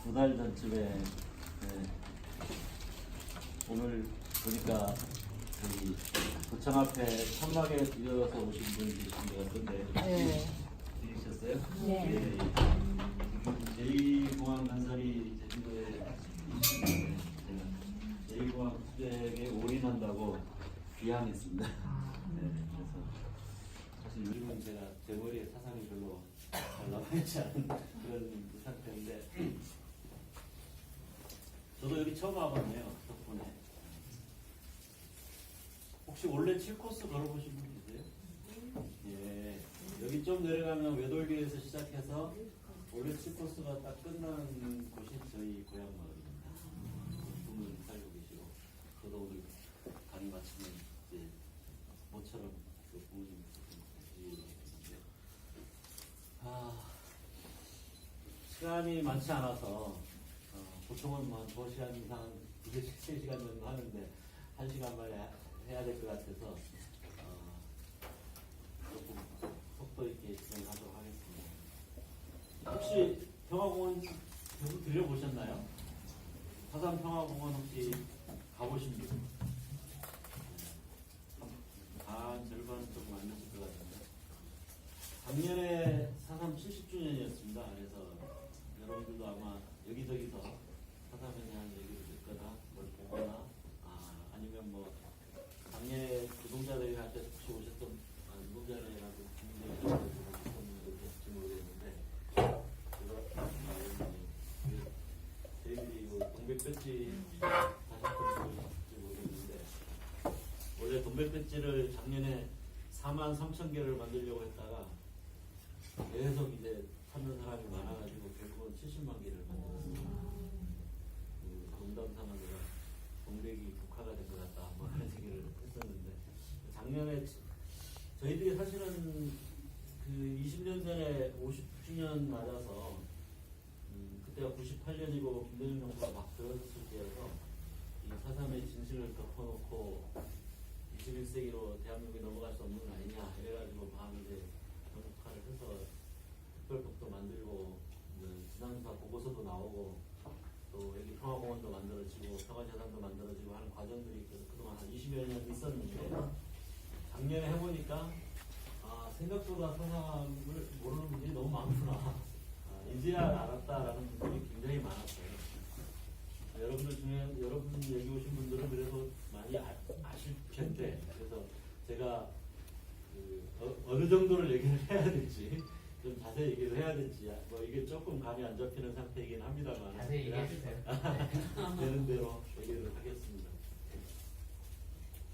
두 달 전쯤에 오늘 보니까 저기 도청 앞에 천막에 들여서 오신 분 계신 것 같은데 네. 들으셨어요? 네. 예, 지금 제2공항 건설이 제주도에 제2공항 투쟁에 올인한다고 비양했습니다. 네, 그래서 사실 요즘은 제가 제 머리에 사상이 별로 잘 남아있지 않은 그런 상태인데 저도 여기 처음 와봤네요. 덕분에. 혹시 원래 7코스 걸어보신 분 계세요? 예. 여기 좀 내려가면 외돌길에서 시작해서 원래 7코스가 딱 끝나는 곳이 저희 고향 마을입니다. 분은 살고 계시고 저도 오늘 강의 마치면 이제 모처럼 그 부모님 드리겠는데 시간이 많지 않아서 보통은 뭐 2시간 이상, 3시간 정도 하는데 1시간 만에 해야 될 것 같아서 조금 속도 있게 진행하도록 하겠습니다. 혹시 평화공원 계속 들려보셨나요? 사삼평화공원 혹시 가보신 분? 반 절반 조금 안 되실 것 같은데 작년에 사삼 70주년이었습니다. 그래서 여러분들도 아마 여기저기서 사삼에 대한 얘기를 듣거나 뭘 보거나 아니면 뭐 작년에 노동자대회할 때 혹시 오셨던 노동자대회라도 국민대회라도 오셨던 분들 계실지 모르겠는데 저희들이 동백배지 하셨던 분들 계실지 모르겠는데 원래 동백배지를 작년에 43,000개를 만들려고 했다가 계속 이제 찾는 사람이 많아가지고 결국은 70만 개를 만들었습니다. 농담 삼아 내가 동백이 국화가 된 것 같다 뭐 그런 얘기를 했었는데 작년에 저희들이 사실은 그 20년 전에 50주년 맞아서 그때가 98년이고 김대중 정부가 막 들어섰을 때여서 이 4.3의 진실을 덮어놓고 21세기로 대한민국이 넘어갈 수 없는 거 아니냐 이래가지고 막 이제 정국화를 해서 특별법도 만들고 지상사 보고서도 나오고 또 여기 평화공원도 만들어지고 평화재단도 만들어지고 하는 과정들이 그동안 한 20여 년 있었는데 작년에 해보니까 생각보다 사삼을 모르는 분들이 너무 많구나 이제야 알았다라는 분들이 굉장히 많았어요. 여러분들 중에 여러분 여기 오신 분들은 그래도 많이 아실 텐데 그래서 제가 어느 정도를 얘기를 해야 될지 좀 자세히 얘기를 해야 될지 뭐 이게 조금 감이 안 잡히는 상태이긴 합니다만 자세히 얘기해 주세요. 되는 대로 얘기를 하겠습니다.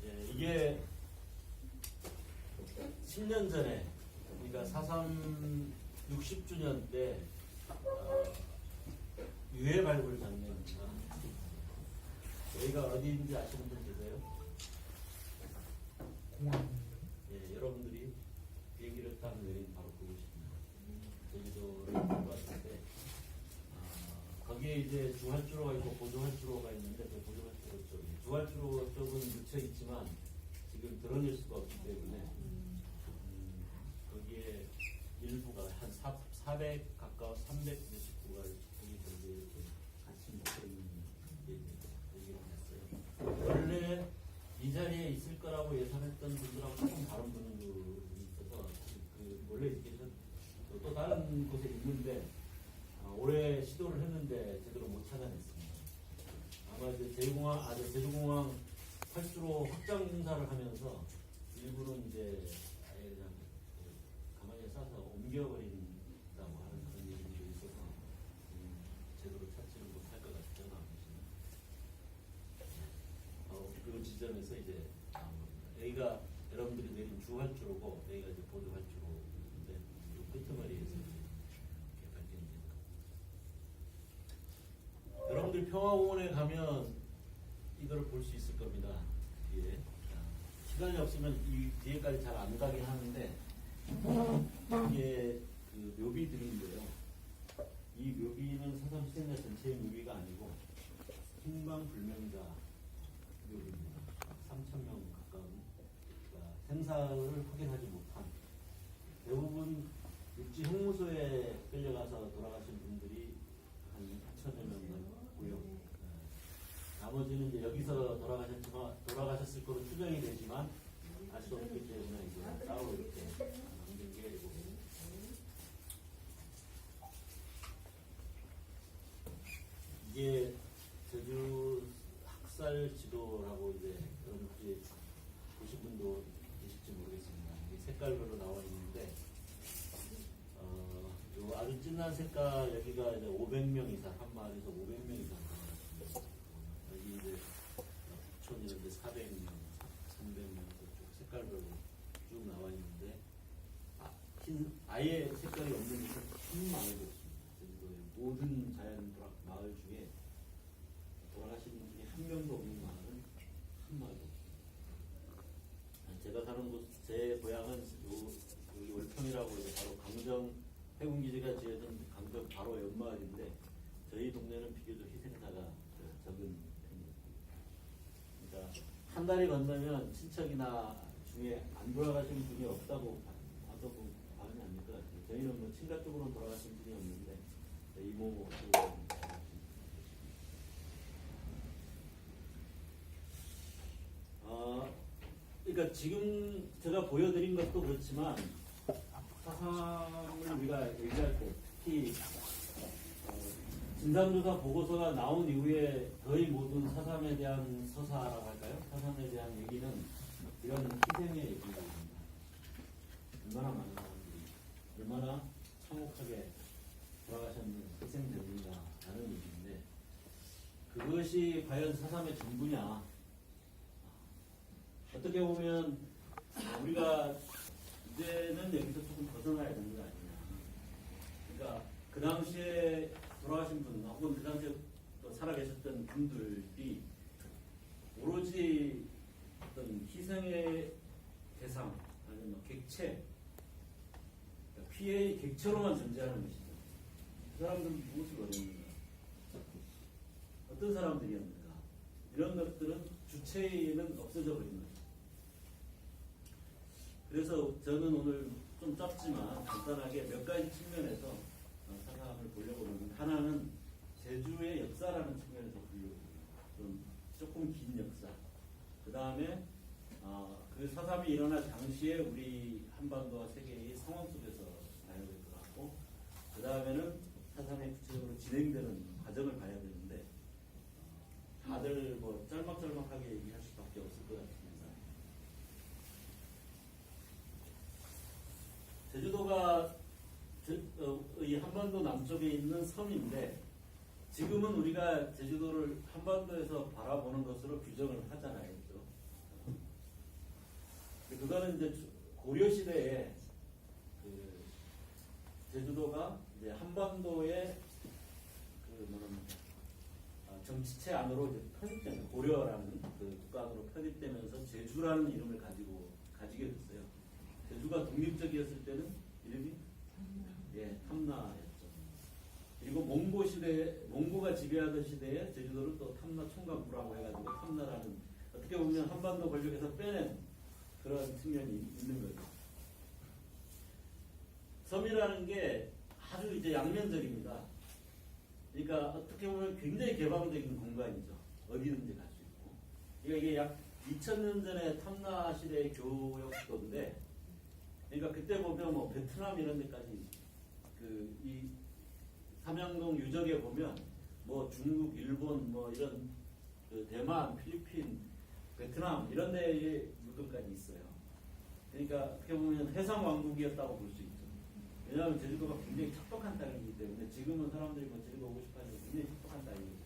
예, 이게 10년 전에 그러니까 4.3 60주년 때 유해 발굴 장면입니다. 여기가 어디인지 아시는 분 계세요? 예, 여러분들이 비행기를 타고 내린 바로 그곳입니다. 제주도를 갔을 때 거기에 이제 주활주로가 있고 보조활주로가 있는데 그 보조활주로 쪽이 주활주로 쪽은 묻혀 있지만 지금 드러낼 수가 없기 때문에 거기에 일부가 한 400 가까운 300 몇십 구가 거기 이렇게 같이 묶여 있는 얘기를 했어요. 원래 이 자리에 있을 거라고 예상했던 분들하고 조금 다른 분들이 있어서 원래 이렇게 또 다른 곳에 있는데 올해 시도를 했는데 제대로 못 찾아냈습니다. 아마 이제 제주공항 활주로 확장 공사를 하면서 일부는 이제 아예 그냥 가만히 싸서 옮겨버린다고 하는 그런 얘기도 있어서 제대로 찾지를 못할 것 같아요. 그 지점에서 이제 여기가 여러분들이 내린 주활주로고 여기가 이제 보조활주로인데 이 끄트머리에서 이렇게 발견된 거. 여러분들 평화공원에 가면 이걸 볼 수 있을 겁니다. 뒤에 시간이 없으면 이 뒤에까지 잘 안 가긴 하는데 이게 그 묘비들인데요. 이 묘비는 사삼 희생자 전체의 묘비가 아니고 희망불명자 묘비입니다. 3,000명 가까운 생사를 확인하지 못한 대부분 육지 형무소에 끌려가서 돌아가신 분들이 한 2,000명 이게 제주 학살 지도라고 이제 여러분 혹시 보신 분도 계실지 모르겠습니다. 이게 색깔별로 나와 있는데 요 아주 진한 색깔 여기가 이제 500명 이상 한 마을에서 500명 이상 나왔습니다. 여기 이제 북촌 이런 데 400명, 300명 쭉 색깔별로 쭉 나와 있는데 아예 색깔이 없는 곳은 한 마을도 없습니다. 제주도의 모든 자연 마을 중에 돌아가신 분이 한 명도 없는 마을은 한 마을도 없습니다. 제가 사는 곳, 제 고향은 여기 월평이라고 이제 바로 강정 해군기지가 지어진 강정 바로 옆마을인데 저희 동네는 비교적 희생자가 적은 편이었습니다. 그러니까 한 달이 건너면 친척이나 중에 안 돌아가신 분이 없다고 봐도 과언이 아닐 것 같아요. 저희는 뭐 친가 쪽으로는 돌아가신 분이 없는데 이모 쪽으로는 그러니까 지금 제가 보여드린 것도 그렇지만 사상을 우리가 얘기할 때 특히 진상조사 보고서가 나온 이후에 거의 모든 사삼에 대한 서사라고 할까요? 사삼에 대한 얘기는 이런 희생의 얘기입니다. 얼마나 많은 사람들이 얼마나 참혹하게 돌아가셨는 희생되는가라는 얘기인데 그것이 과연 사삼의 전부냐? 어떻게 보면 우리가 이제는 여기서 조금 벗어나야 되는 거 아니냐. 그러니까 그 당시에 돌아가신 분 혹은 그 당시에 또 살아계셨던 분들이 오로지 어떤 희생의 대상 아니면 객체 피해의 객체로만 존재하는 것이죠. 그 사람들은 무엇을 원했는가? 어떤 사람들이었는가? 이런 것들은 주체는 없어져 버린 거죠. 그래서 저는 오늘 좀 짧지만 간단하게 몇 가지 측면에서 사상을 보려고 하는데 하나는 제주의 역사라는 측면에서 보려고 좀 조금 긴 역사. 그 다음에 그 사삼이 일어날 당시에 우리 한반도와 세계의 상황 속에서 봐야 될 것 같고 그 다음에는 사삼이 구체적으로 진행되는 과정을 봐야 되는데 다들 뭐 짤막짤막하게 얘기할 수밖에 없을 것 같습니다. 제주도가 이 한반도 남쪽에 있는 섬인데 지금은 우리가 제주도를 한반도에서 바라보는 것으로 규정을 하잖아요. 그렇죠? 그거는 이제 고려 시대에 그 제주도가 이제 한반도의 정치체 안으로 이제 편입되는 고려라는 그 국가 안으로 편입되면서 제주라는 이름을 가지게 됐어요. 제주가 독립적이었을 때는 이름이 탐나였죠. 그리고 몽고가 지배하던 시대에 제주도를 또 탐나 총각부라고 해가지고 탐나라는 어떻게 보면 한반도 권력에서 빼낸 그런 측면이 있는 거죠. 섬이라는 게 아주 이제 양면적입니다. 그러니까 어떻게 보면 굉장히 개방적인 공간이죠. 어디든지 갈 수 있고. 그러니까 이게 약 2000년 전에 탐나 시대의 교역도인데, 그러니까 그때 보면 뭐 베트남 이런 데까지 이 삼양동 유적에 보면 뭐 중국, 일본 뭐 이런 대만, 필리핀, 베트남 이런 데의 물건까지 있어요. 그러니까 어떻게 보면 해상 왕국이었다고 볼 수 있죠. 왜냐하면 제주도가 굉장히 척박한 땅이기 때문에 지금은 사람들이 뭐 제주도 오고 싶어 하는데 굉장히 척박한 땅이거든요.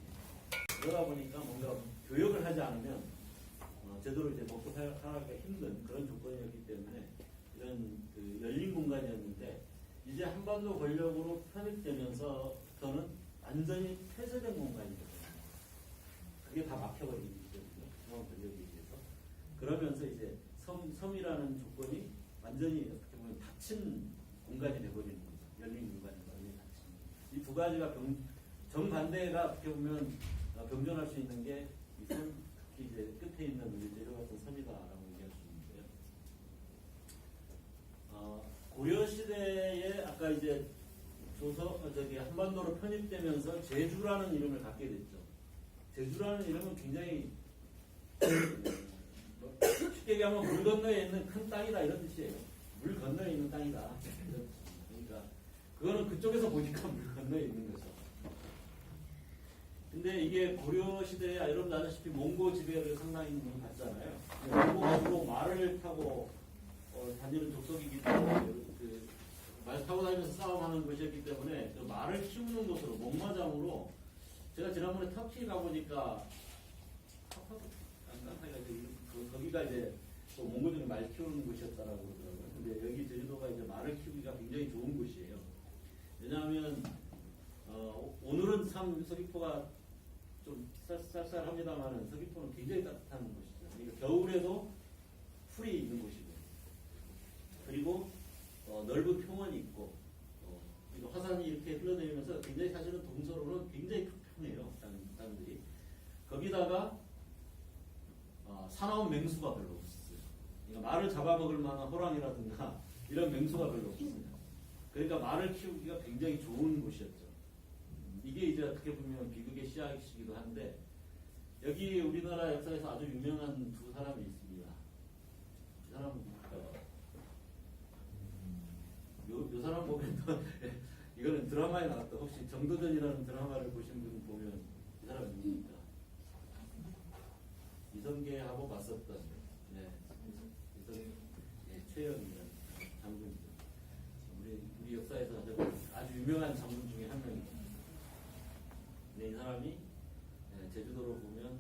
그러다 보니까 뭔가 교역을 하지 않으면 제대로 이제 먹고 살아가기가 힘든 그런 조건이었기 때문에 이런 열린 공간이었는데 이제 한반도 권력으로 편입되면서부터는 완전히 폐쇄된 공간이거든요. 그게 다 막혀버리기 때문에 중앙 권력에 의해서 그러면서 이제 섬이라는 조건이 완전히 어떻게 보면 닫힌 공간이 되어버리는 거죠. 열린 공간이 완전히 닫힌. 이 두 가지가 정반대가 어떻게 보면 병존할 수 있는 게 이 섬, 특히 이제 끝에 있는 우리 제주 같은 섬이다라고 얘기할 수 있는데요. 고려 시대에 아까 이제 한반도로 편입되면서 제주라는 이름을 갖게 됐죠. 제주라는 이름은 굉장히 쉽게 얘기하면 물 건너에 있는 큰 땅이다 이런 뜻이에요. 물 건너에 있는 땅이다. 그러니까 그거는 그쪽에서 보니까 물 건너에 있는 거죠. 근데 이게 고려 시대에 여러분 아시다시피 몽고 지배를 상당히 받잖아요. 몽고가 주로 말을 타고 다니는 족속이기 때문에 말 타고 다니면서 싸움하는 것이었기 때문에 그 말을 키우는 곳으로 목마장으로 제가 지난번에 터키 가보니까 거기가 이제 또 몽고 중에 말 키우는 곳이었다라고 그러더라고요. 근데 여기 제주도가 이제 말을 키우기가 굉장히 좋은 곳이에요. 왜냐하면 오늘은 참 서귀포가 좀 쌀쌀합니다만 서귀포는 굉장히 따뜻한 곳이죠. 그러니까 겨울에도 풀이 있는 곳이고, 그리고 넓은 평원이 있고, 그리고 화산이 이렇게 흘러내리면서 굉장히 사실은 동서로는 굉장히 편해요. 땅들이. 거기다가 사나운 맹수가 별로 없었어요. 그러니까 말을 잡아먹을 만한 호랑이라든가 이런 맹수가 별로 없었어요. 그러니까 말을 키우기가 굉장히 좋은 곳이었죠. 이게 이제 어떻게 보면 비극의 씨앗이기도 한데, 여기 우리나라 역사에서 아주 유명한 두 사람이 있습니다. 이 사람 요 사람 보면 이거는 드라마에 나왔다. 혹시 정도전이라는 드라마를 보신 분 보면 이 사람 누굽니까? 이성계하고 맞섰던 최영이라는 장군이죠. 우리 역사에서 아주 유명한 장군 중에 한 명이죠. 근데 이 사람이 제주도로 보면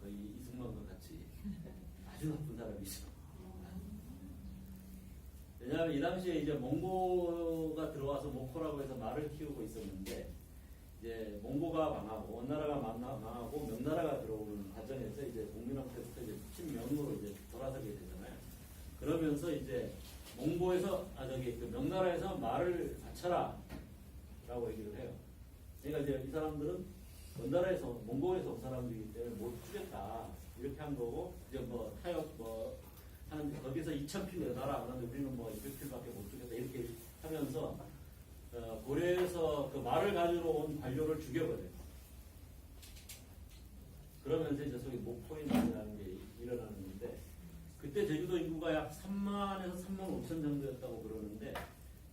거의 이승만과 같이 아주 나쁜 사람이죠. 왜냐하면 이 당시에 이제 몽고가 들어와서 모코라고 해서 말을 키우고 있었는데, 이제 몽고가 망하고 원나라가 망하고 명나라가 들어오는 과정에서 이제 공민왕 때부터 이제 친명으로 이제 돌아서게 되잖아요. 그러면서 이제 몽고에서 그 명나라에서 말을 바쳐라라고 얘기를 해요. 그러니까 이제 이 사람들은 원나라에서 몽고에서 온 사람들이기 때문에 못 주겠다 이렇게 한 거고, 이제 뭐 타협 하는 거기서 2,000필 나라 안 하는데 우리는 뭐 200필밖에 못 주겠다 이렇게 하면서 고려에서 그 말을 가지러 온 관료를 죽여버려요. 그러면서 이제 소위 목포인이라는 게 일어나는 건데, 그때 제주도 인구가 약 3만에서 3만 5천 정도였다고 그러는데,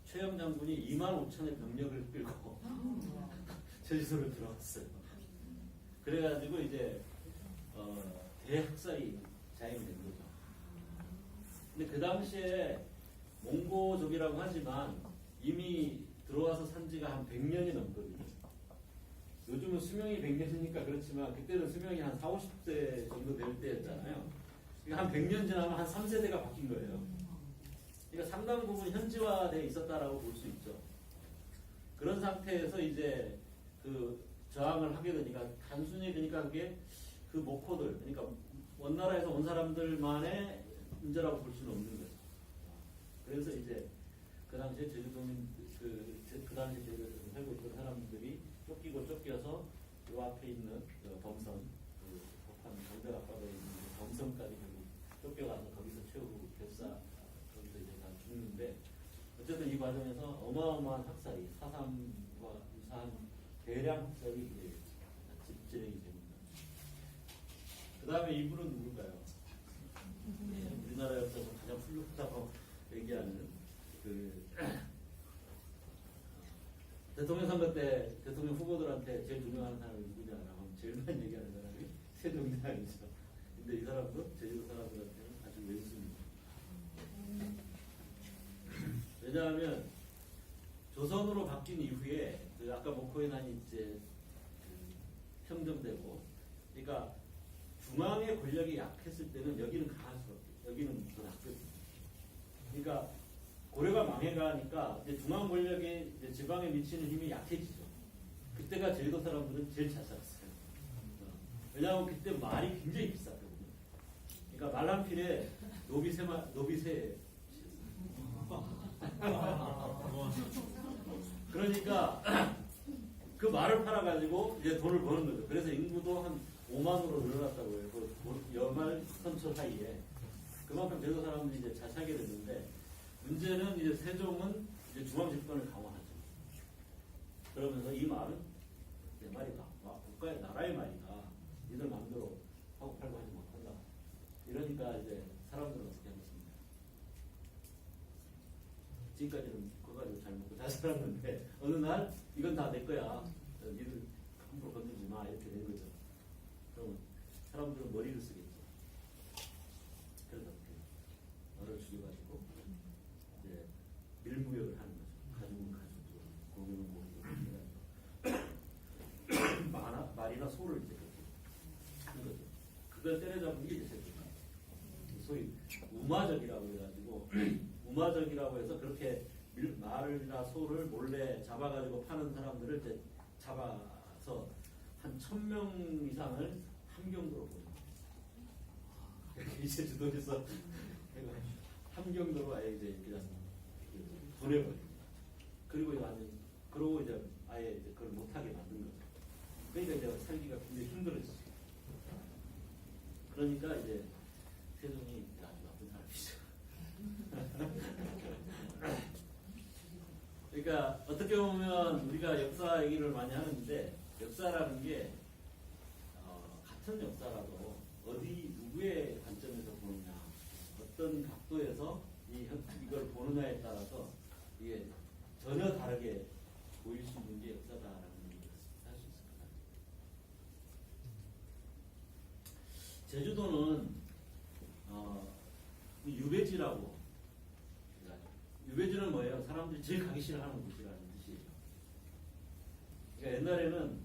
최영 장군이 2만 5천의 병력을 끌고 제주도를 들어갔어요. 그래가지고 이제 대학살이 자행된 거죠. 근데 그 당시에 몽고족이라고 하지만 이미 들어와서 산 지가 한 100년이 넘거든요. 요즘은 수명이 100년이니까 그렇지만 그때는 수명이 한 40, 50세 정도 될 때였잖아요. 그러니까 한 100년 지나면 한 3세대가 바뀐 거예요. 그러니까 상당 부분 현지화되어 있었다라고 볼 수 있죠. 그런 상태에서 이제 그 저항을 하게 되니까 단순히 그러니까 그게 그 목포들, 그러니까 원나라에서 온 사람들만의 문제라고 볼 수는 없는 거죠. 그래서 이제 그 당시에 제주도민 그 당시에 제주도에서 살고 있던 사람들이 쫓겨서 요 앞에 있는 그 범선, 그 북한 강대 앞바다에 있는 범선까지 결국 쫓겨가서 거기서 최후 거기서 이제 다 죽는데, 어쨌든 이 과정에서 어마어마한 학살이 4.3과 유사한 대량 학살이 이제 진행이 됩니다. 그 다음에 이분은 누굴까요? 우리나라 역사에서 가장 훌륭하다고 얘기하는 대통령 선거 때 대통령 후보들한테 제일 유명한 사람이 누구냐라고 하면 제일 많이 얘기하는 사람이 세종대왕이죠. 근데 이 사람도 제주도 사람들한테는 아주 왼수입니다. 왜냐하면 조선으로 바뀐 이후에 아까 목포에 난이 이제 평정되고, 그러니까 중앙의 권력이 약했을 때는 여기는 강할 수 없고 여기는 더 낮거든요. 그러니까 고려가 망해가니까 이제 중앙 권력이 이제 지방에 미치는 힘이 약해지죠. 그때가 제주도 사람들은 제일 잘 살았어요. 왜냐하면 그때 말이 굉장히 비쌌거든요. 그러니까 말 한 필에 노비세 그러니까 그 말을 팔아가지고 이제 돈을 버는 거죠. 그래서 인구도 한 5만으로 늘어났다고 해요. 그 연말 선처 사이에. 그만큼 제주도 사람들이 이제 잘 살게 됐는데, 문제는 이제 세종은 이제 중앙 집권을 강화하죠. 그러면서 이 말은 내 말이다. 국가의 나라의 말이다. 니들 마음대로 하고 팔고 하지 못한다. 이러니까 이제 사람들은 어떻게 하겠습니까? 지금까지는 그거 가지고 잘 먹고 잘 살았는데 어느 날 이건 다 내 거야. 니들 함부로 건들지 마. 이렇게 된 거죠. 말이나 소를 이제 그렇게 하는 거죠. 그걸 때려잡은 게 이제 제주도. 소위 우마적이라고 해가지고 우마적이라고 해서 그렇게 말이나 소를 몰래 잡아가지고 파는 사람들을 이제 잡아서 한 1000명 이상을 함경도로 보내요. 이제 제주도에서 함경도로 아예 이제 그냥 보내버립니다. 그리고 이제 완전 그러고 이제 아예 이제 그걸 못하게 만든 거죠. 그러니까 이제 살기가 굉장히 힘들어졌어요. 그러니까 이제 세종이 아주 나쁜 사람이죠. 그러니까 어떻게 보면 우리가 역사 얘기를 많이 하는데 역사라는 게 같은 역사라도 어디 누구의 관점에서 보느냐, 어떤 각도에서 이걸 보느냐에 따라서 이게 전혀 다르게 보일 수 있는 게 역사다라는 얘기를 할 수 있을 것 같아요. 제주도는 유배지라고. 유배지는 뭐예요? 사람들이 제일 가기 싫어하는 곳이라는 뜻이에요. 그러니까 옛날에는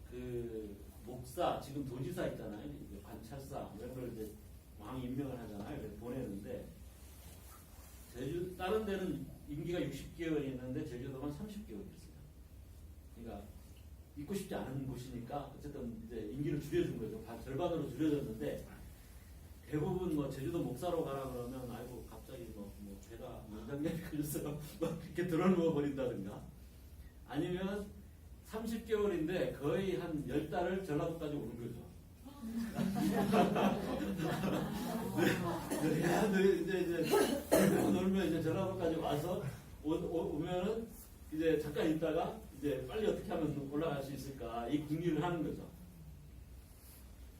그 목사, 지금 도지사 있잖아요. 관찰사 이런 걸 이제 왕 임명을 하잖아요. 그래서 보내는데 다른 데는 임기가 60개월이 있는데 제주도만 30개월이었어요. 그러니까 있고 싶지 않은 곳이니까 어쨌든 이제 임기를 줄여준 거죠. 절반으로 줄여졌는데 대부분 뭐 제주도 목사로 가라 그러면 아이고 갑자기 뭐 배가 문장염이 걸렸어요. 뭐 이렇게 들어누워 버린다든가 아니면 30개월인데 거의 한 10달을 전라도까지 오는 거죠. 이제 놀면 이제 전라도까지 와서 오면은 이제 잠깐 있다가 이제 빨리 어떻게 하면 올라갈 수 있을까 이 궁리를 하는 거죠.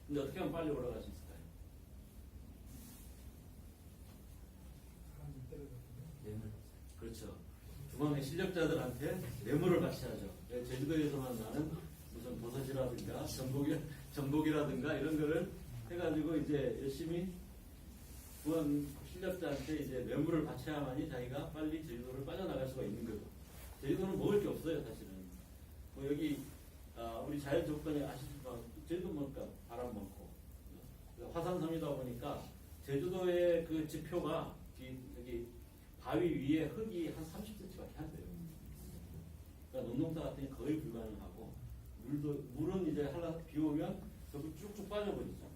근데 어떻게 하면 빨리 올라갈 수 있을까요? 그렇죠. 중앙의 실력자들한테 뇌물을 바치하죠. 제주도에서만 나는 무슨 버섯이라든가 전복이라든가 이런 거를 해가지고 이제 열심히 중앙 실력자한테 이제 뇌물을 바쳐야만이 자기가 빨리 제주도를 빠져나갈 수가 있는 거죠. 제주도는 먹을 게 없어요, 사실은. 뭐 여기 우리 자연 조건이 아시지만 제주도 뭐니까 바람 많고 화산섬이다 보니까 제주도의 그 지표가 여기 바위 위에 흙이 한 30cm밖에 안 돼요. 그러니까 농농사 같은 게 거의 불가능하고 물은 이제 비 오면 전부 쭉쭉 빠져버리죠.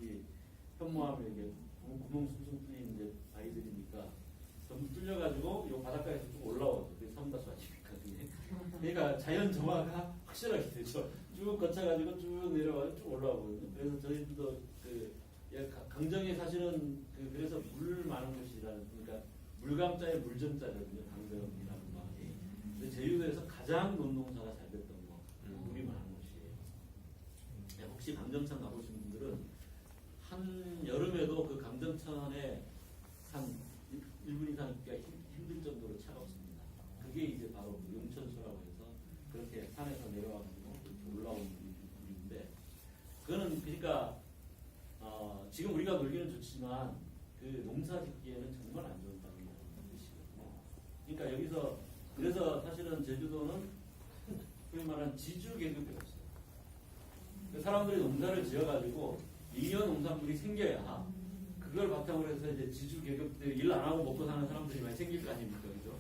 이 현무암에 이게 구멍 숭숭 뚫린 이제 바위들이니까 전부 뚫려가지고 이 바닷가에서 쭉 올라오죠. 그게 3-20니까 그러니까 자연 정화가 확실하게 되죠. 쭉 거쳐가지고 쭉 내려가지고 쭉 올라오거든요. 그래서 저희도 강정에 사실은 그래서 물 많은 곳이라는 그러니까 물감자의 물전자거든요. 강정이라는 마을이. 근데 제주도에서 가장 논농사가 잘 됐던 거, 물이 많은 곳이에요. 혹시 강정천 가보신 분들은 한 여름에도 그 강정천에 한 1분 이상 있기가 힘들 정도로 차갑습니다. 그게 이제 바로 용천수라고 해서 그렇게 산에서 내려와가지고 이렇게 올라오는 물인데, 그거는 그러니까 지금 우리가 놀기는 좋지만 그 농사 짓기에는 정말 안 좋은 땅이라는 뜻이거든요. 그러니까 여기서 그래서 사실은 제주도는 소위 말하는 지주 계급이 없어요. 그 사람들이 농사를 지어가지고 잉여 농산물이 생겨야 그걸 바탕으로 해서 이제 지주 계급들이 일 안 하고 먹고 사는 사람들이 많이 생길 거 아닙니까, 그죠?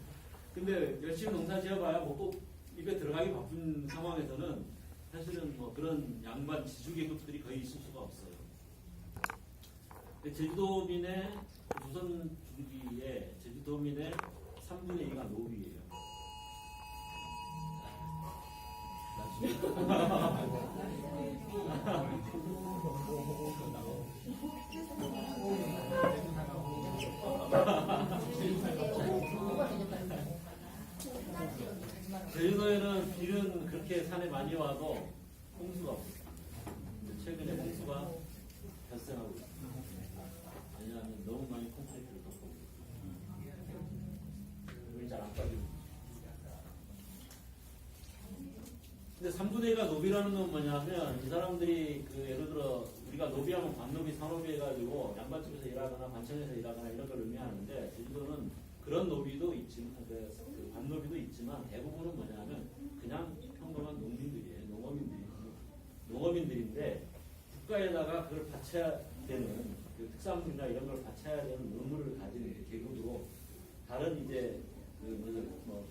근데 열심히 농사 지어봐야 먹고 입에 들어가기 바쁜 상황에서는 사실은 뭐 그런 양반 지주 계급들이 거의 있을 수가 없어요. 제주도민의 조선 중기에 제주도민의 3분의 2가 노비예요. 제주도에는 비는 그렇게 산에 많이 와도 홍수가 없어요. 최근에 홍수가 발생하고 있습니다. 왜냐하면 너무 많이 콘크리트를 덮고 물이 잘 안 빠지고. 근데 3분의 1가 노비라는 건 뭐냐면 이 사람들이 예를 들어 우리가 노비하면 관노비, 산노비 해가지고 양반집에서 일하거나 관청에서 일하거나 이런 걸 의미하는데 제주도는 그런 노비도 있지만 그 관노비도 있지만 대부분은 뭐냐면 그냥 평범한 농민들이에요. 농어민들이 농어민들인데 국가에다가 그걸 바쳐야 되는 그 특산물이나 이런 걸 바쳐야 되는 의무를 가진 이제 계급으로 다른 이제 뭐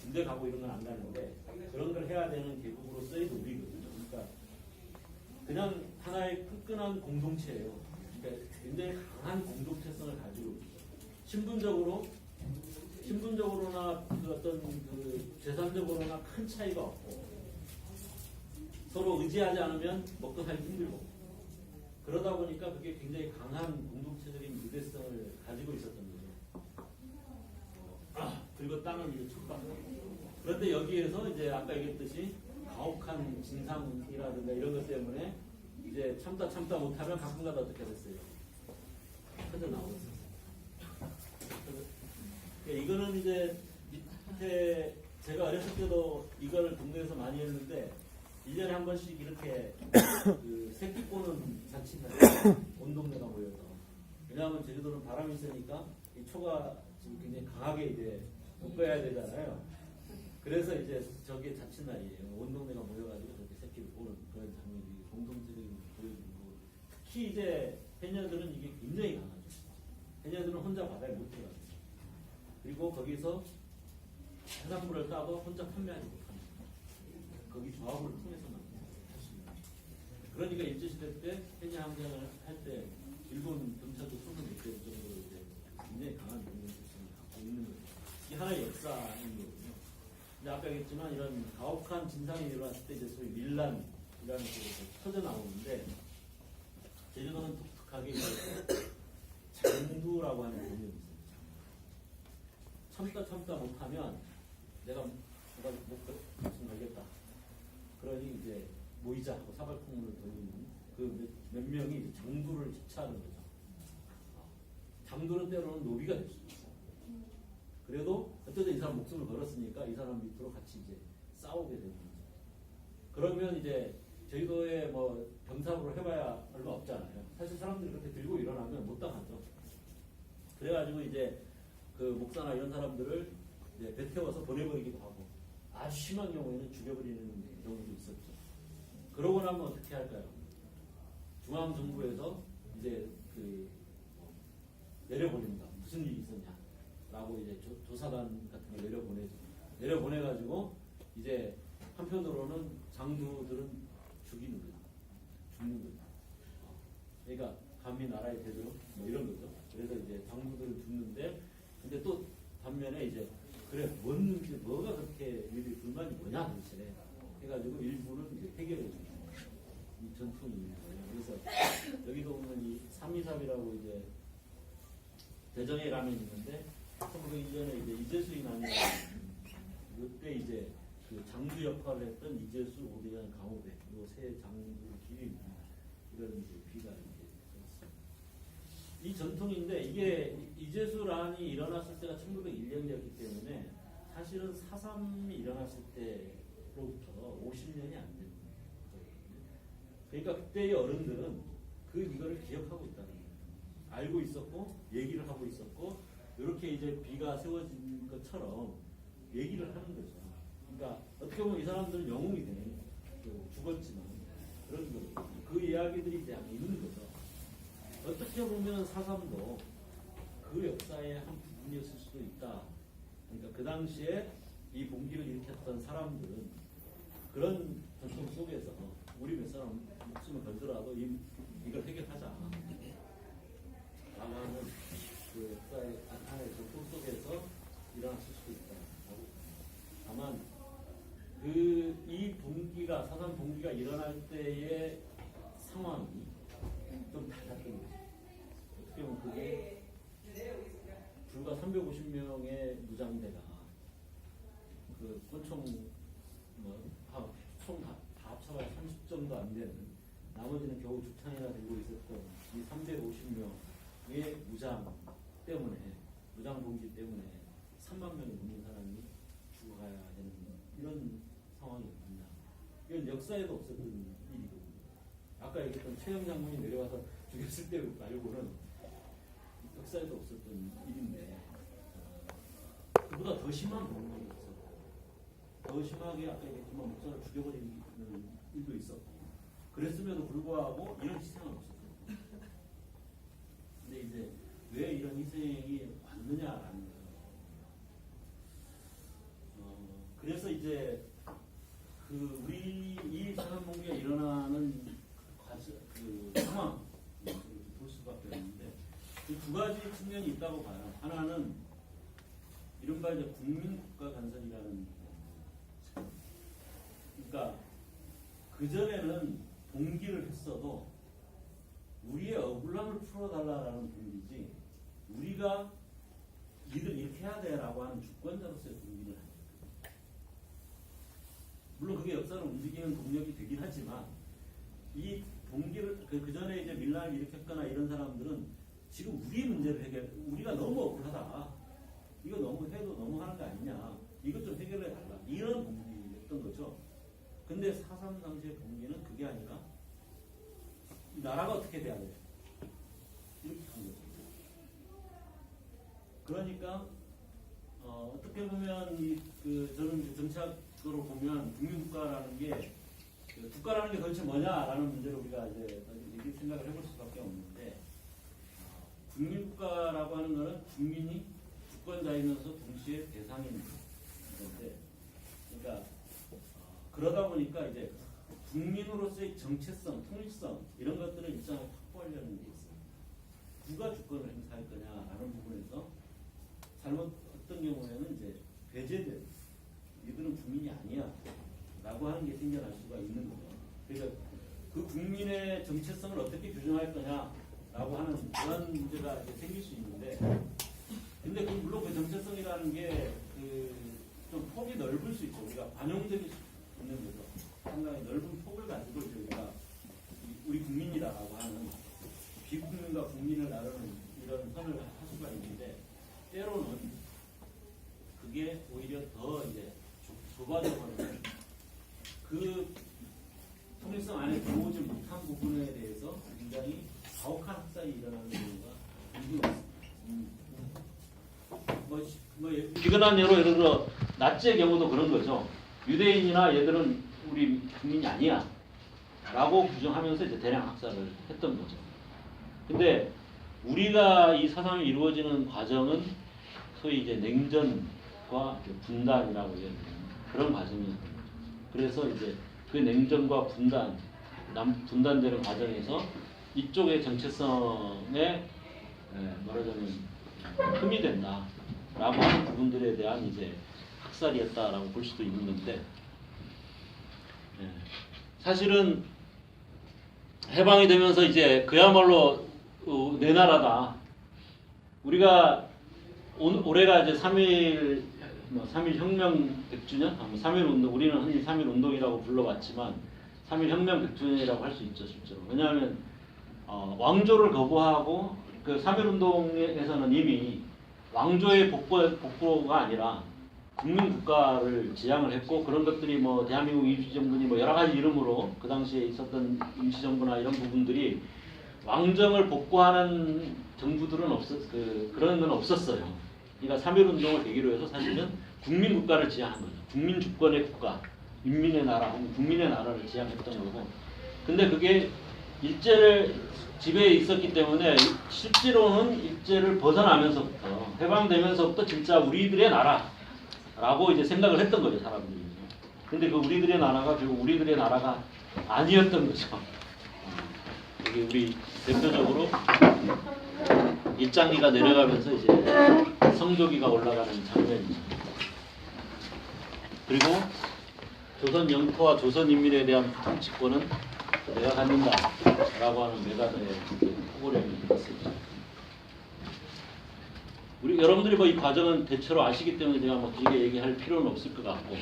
군대 가고 이런 건 안 가는데 그런 걸 해야 되는 계급으로서의 노비거든요. 그러니까 그냥 하나의 끈끈한 공동체예요. 그러니까 굉장히 강한 공동체성을 가지고 신분적으로나 그 어떤 그 재산적으로나 큰 차이가 없고 서로 의지하지 않으면 먹고 살기 힘들고 그러다 보니까 그게 굉장히 강한 공동체적인 유대성을 가지고 있었던 거죠. 그리고 땅을 이제 척박하고 그런데 여기에서 이제 아까 얘기했듯이 가혹한 진상이라든가 이런 것 때문에 이제 참다 못하면 가끔가다 어떻게 됐어요? 터져 나오겠어요. 이거는 이제 밑에 제가 어렸을 때도 이걸 동네에서 많이 했는데 1년에 한 번씩 이렇게 그 새끼 꼬는 잔치가 온 동네가 모여서 왜냐하면 제주도는 바람이 있으니까 이 초가 지금 굉장히 강하게 이제 묶어야 되잖아요. 그래서 이제 저게 자칫날이에요. 온 동네가 모여가지고 저렇게 새끼를 꼬는 그런 장면이 공동체적인 보여주는 거고 특히 이제 해녀들은 이게 굉장히 강하죠. 해녀들은 혼자 바다에 못 들어가요. 그리고 거기서 해산물을 따도 혼자 판매하지 못합니다. 거기 조합을 통해서만 할 수 있는. 그러니까 일제시대 때 해녀 항쟁을 할 때 일본 경찰도 손을 못 대고 정도로 이제 굉장히 강한 공동체성을 갖고 있는 거죠. 이게 하나의 역사인 거거든요. 근데 아까 얘기했지만 이런 가혹한 진상이 일어났을 때 이제 소위 밀란이라는 쪽에서 터져 나오는데 제주도는 독특하게 이제 장두라고 하는 개념이 있어요. 참다 못하면 내가 무슨 걸겠다. 그러니 이제 모이자 하고 사발통문을 돌리는 그 몇 명이 이제 장두를 채취하는 거죠. 장두는 때로는 노비가 될 수 있어요. 그래도 어쨌든 이 사람 목숨을 걸었으니까 이 사람 밑으로 같이 이제 싸우게 되는 거죠. 그러면 이제 저희도에 뭐 병사로 해봐야 얼마 없잖아요. 사실 사람들이 그렇게 들고 일어나면 못 당하죠. 그래가지고 이제 그 목사나 이런 사람들을 이제 배 태워서 보내버리기도 하고 아주 심한 경우에는 죽여버리는 경우도 있었죠. 그러고 나면 어떻게 할까요? 중앙정부에서 이제 그 내려보냅니다. 무슨 일이 있었냐라고 이제 조사단 같은 걸 내려보내가지고 이제 한편으로는 장두들은 죽는 거죠. 그러니까 감히 나라의 대대로 뭐 이런 거죠. 그래서 이제 장두들은 죽는데 근데 또 반면에 이제 그래 뭐가 그렇게 너희들 불만이 뭐냐 도대체 해가지고 일부는 이제 해결해 주는 이 전통이 있는 거예요. 그래서 여기도 보면 이 323이라고 이제 대전에 가면 있는데 1901년에 이제 이재수 난이라는 그때 이제 그 장주 역할을 했던 이재수, 오대현, 강호배 이 세 장주 기립니다. 이런 이제 비가 이렇게 있습니다. 이 전통인데 이게 이재수란이 일어났을 때가 1901년이었기 때문에 사실은 4.3이 일어났을 때로부터 50년이 안 되는 거예요. 그러니까 그때의 어른들은 이거를 기억하고 있다는 거예요. 알고 있었고 얘기를 하고 있었고 이렇게 이제 비가 세워진 것처럼 얘기를 하는 거죠. 그러니까 어떻게 보면 이 사람들은 영웅이 되는 거예요. 죽었지만 그런 거죠. 그 이야기들이 이제 있는 거죠. 어떻게 보면 4.3도 그 역사의 한 부분이었을 수도 있다. 그러니까 그 당시에 이 봉기를 일으켰던 사람들은 그런 전통 속에서 우리 몇 사람 목숨을 걸더라도 이걸 해결하자. 라고 하는 그 역사의 하나의 전통 속에서 일어났을 수도 있다. 다만 이 봉기가 4.3 봉기가 일어날 때의 상황이 좀 달랐던 거죠. 어떻게 보면 그게 불과 350명의 무장대가 그 권총 총 다 합쳐봐야 30정도 안 되는 나머지는 겨우 죽창이나 들고 있었던 이 350명의 무장 때문에 무장 봉기 때문에 3만 명이 넘는 사람이 죽어가야 되는 이런 상황이었습니다. 이건 역사에도 없었던 일이거든요. 아까 얘기했던 최영 장군이 내려와서 죽였을 때 말고는 역사에도 없었던 일인데 그보다 더 심한 경우가 있었고 더 심하게 아까 얘기했지만 목사를 죽여버리는 일도 있었고 그랬음에도 불구하고 이런 희생은 없었어요. 근데 이제 왜 이런 희생이 왔느냐라는 거예요. 그래서 이제 그 우리 이 산업봉기가 일어나는 그 상황 볼 수밖에 없는데 이 두 가지 측면이 있다고 봐요. 하나는 이른바 이제 국민국가 간섭이라는 그러니까 그 전에는 봉기를 했어도 우리의 억울함을 풀어달라라는 봉기지 우리가 니들 이렇게 해야 돼라고 하는 주권자로서의 봉기를 하죠. 물론 그게 역사를 움직이는 동력이 되긴 하지만 이 봉기를 그 전에 이제 밀란을 일으켰거나 이런 사람들은 지금 우리 문제를 우리가 너무 억울하다. 이거 너무 해도 너무 하는 거 아니냐. 이것 좀 해결해 달라. 이런 봉기였던 거죠. 근데 4.3 당시의 봉기는 그게 아니라 이 나라가 어떻게 돼야 돼? 이렇게 한 거죠. 그러니까 어떻게 보면 저는 정치학으로 보면 국민국가라는 게 국가라는 게 도대체 뭐냐라는 문제로 우리가 이제 생각을 해볼 수밖에 없는데 국민국가라고 하는 것은 국민이 주권자이면서 동시에 대상인 건데 그러니까 그러다 보니까 이제 국민으로서의 정체성, 통일성 이런 것들을 일정하게 확보하려는 게 있어요. 누가 주권을 행사할 거냐라는 부분에서 잘못 어떤 경우에는 이제 배제된 이들은 국민이 아니야 라고 하는 게 생겨날 수가 있는 거죠. 그러니까 그 국민의 정체성을 어떻게 규정할 거냐라고 하는 그런 문제가 이제 생길 수 있는데 근데 물론 그 정체성이라는 게 좀 폭이 넓을 수 있죠. 우리가 반영적일 수 있는 거죠. 상당히 넓은 폭을 가지고 이제 우리가 우리 국민이다라고 하는 비국민과 국민을 나누는 이런 선을 할 수가 있는데 때로는 그게 오히려 더 이제 좁아져버리는 그 통일성 안에 들어오지 못한 부분에 대해서 굉장히 가혹한 학살이 일어나는 경우가 있습니다. 비근한 예로 예를 들어 나치의 경우도 그런 거죠. 유대인이나 얘들은 우리 국민이 아니야 라고 규정하면서 이제 대량 학살을 했던 거죠. 근데 우리가 이 사상이 이루어지는 과정은 소위 이제 냉전과 분단이라고 얘기하는 그런 과정이었던 거죠. 그래서 이제 그 냉전과 분단되는 과정에서 이쪽의 정체성에 말하자면 흠이 된다라고 하는 부분들에 대한 이제 학살이었다라고 볼 수도 있는 건데 사실은 해방이 되면서 이제 그야말로 내 나라다. 우리가 올해가 이제 3.1 혁명 100주년? 3.1 운동, 우리는 흔히 3.1 운동이라고 불러봤지만 3.1 혁명 100주년이라고 할 수 있죠, 실제로. 왜냐하면 왕조를 거부하고 그 3.1 운동에서는 이미 왕조의 복구가 아니라 국민국가를 지향을 했고 그런 것들이 뭐 대한민국 임시정부니 뭐 여러 가지 이름으로 그 당시에 있었던 임시정부나 이런 부분들이 왕정을 복구하는 정부들은 그런 건 없었어요. 그러니까 3.1 운동을 계기로 해서 사실은 국민국가를 지향한 거죠. 국민주권의 국가, 인민의 나라, 국민의 나라를 지향했던 거고. 근데 그게 일제를 지배에 있었기 때문에 실제로는 일제를 벗어나면서부터 해방되면서부터 진짜 우리들의 나라라고 이제 생각을 했던 거죠, 사람들이. 근데 그 우리들의 나라가 결국 우리들의 나라가 아니었던 거죠. 이게 우리 대표적으로 일장기가 내려가면서 이제 성조기가 올라가는 장면이죠. 그리고 조선 영토와 조선 인민에 대한 통치권은 내가 갖는다라고 하는 메가더의 포고령이 있었죠. 여러분들이 뭐 이 과정은 대체로 아시기 때문에 제가 뭐 길게 얘기할 필요는 없을 것 같고,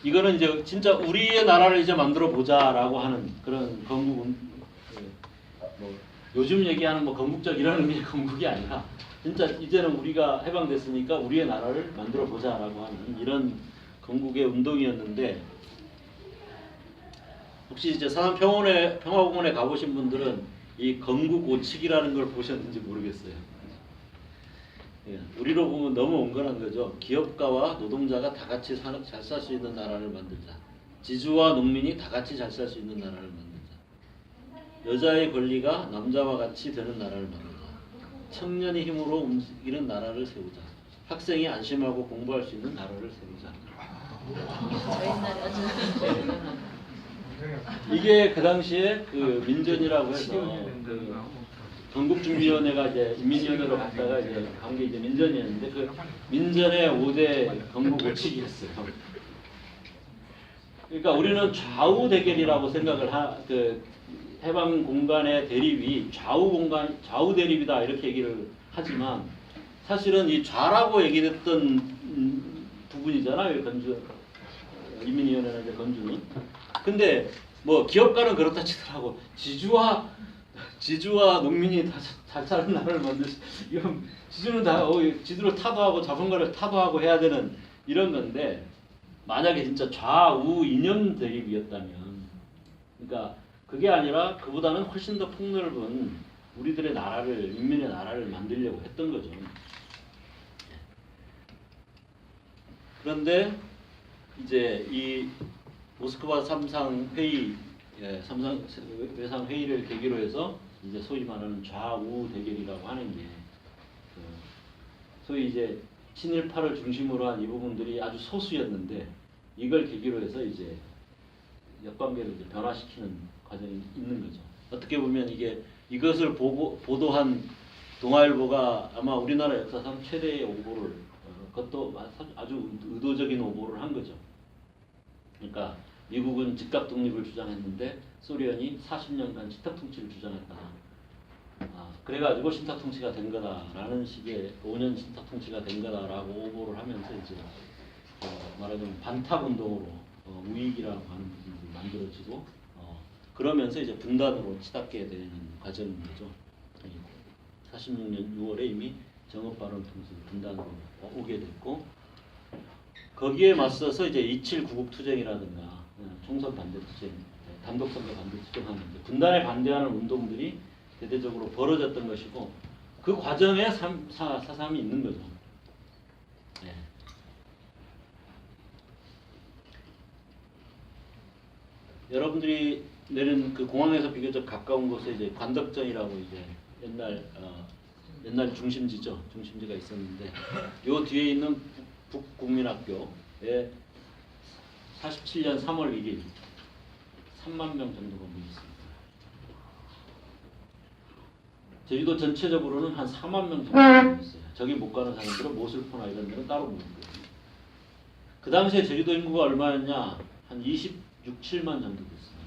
이거는 이제 진짜 우리의 나라를 이제 만들어 보자라고 하는 그런 건국, 뭐 요즘 얘기하는 뭐 건국적 이런 의미의 건국이 아니라 진짜 이제는 우리가 해방됐으니까 우리의 나라를 만들어 보자라고 하는 이런 건국의 운동이었는데, 혹시 이제 사남 평화공원에 가보신 분들은 이 건국 오칙이라는 걸 보셨는지 모르겠어요. 예, 우리로 보면 너무 온건한 거죠. 기업가와 노동자가 다 같이 잘 살 수 있는 나라를 만들자. 지주와 농민이 다 같이 잘 살 수 있는 나라를 만들자. 여자의 권리가 남자와 같이 되는 나라를 만들자. 청년의 힘으로 움직이는 나라를 세우자. 학생이 안심하고 공부할 수 있는 나라를 세우자. 이게 그 당시에 그 민전이라고 해서 그 건국준비위원회가 이제 인민위원회로 갔다가 이제 간 게 이제 민전이었는데 그 민전의 5대 건국 원칙이었어요. 그러니까 우리는 좌우 대결이라고 생각을 그 해방 공간의 대립이 좌우 대립이다 이렇게 얘기를 하지만 사실은 이 좌라고 얘기했던 부분이잖아요. 인민위원회나 이제 건주는. 근데 뭐 기업가는 그렇다 치더라고. 지주와 농민이 다 잘 사는 나라를 만들지. 이건 지주는 다 지주를 타도하고 자본가를 타도하고 해야 되는 이런 건데 만약에 진짜 좌우 이념 대립이었다면, 그러니까 그게 아니라 그보다는 훨씬 더 폭넓은 우리들의 나라를 인민의 나라를 만들려고 했던 거죠. 그런데 이제 이 모스크바 삼상 회의, 삼상 회상 회의를 계기로 해서 이제 소위 말하는 좌우 대결이라고 하는 게 소위 이제 친일파를 중심으로 한 이 부분들이 아주 소수였는데 이걸 계기로 해서 이제 역관계를 이제 변화시키는 과정이 있는 거죠. 어떻게 보면 이것을 보도한 동아일보가 아마 우리나라 역사상 최대의 오보를 그것도 아주 의도적인 오보를 한 거죠. 그러니까 미국은 즉각 독립을 주장했는데 소련이 40년간 신탁 통치를 주장했다. 그래가지고 신탁 통치가 된 거다라는 식의 5년 신탁 통치가 된 거다라고 오보를 하면서 이제 말하자면 반탁 운동으로 우익이라고 하는 부분이 만들어지고 그러면서 이제 분단으로 치닫게 되는 과정인 거죠. 46년 6월에 이미 정읍발언 통해서 분단으로 오게 됐고 거기에 맞서서 이제 27 구국투쟁이라든가 총선 반대 투쟁, 단독선거 반대 투쟁하는 분단에 반대하는 운동들이 대대적으로 벌어졌던 것이고 그 과정에 사삼이 있는 거죠. 네. 여러분들이 내는 그 공항에서 비교적 가까운 곳에 이제 관덕정이라고 이제 옛날 중심지죠. 중심지가 있었는데 요 뒤에 있는 북국민학교에 47년 3월 1일 3만 명 정도가 모였습니다. 제주도 전체적으로는 한 4만 명 정도 모였어요. 저기 못 가는 사람들은 모슬포나 이런 데는 따로 모인 거예요. 그 당시에 제주도 인구가 얼마였냐? 한 26, 7만 정도 됐습니다.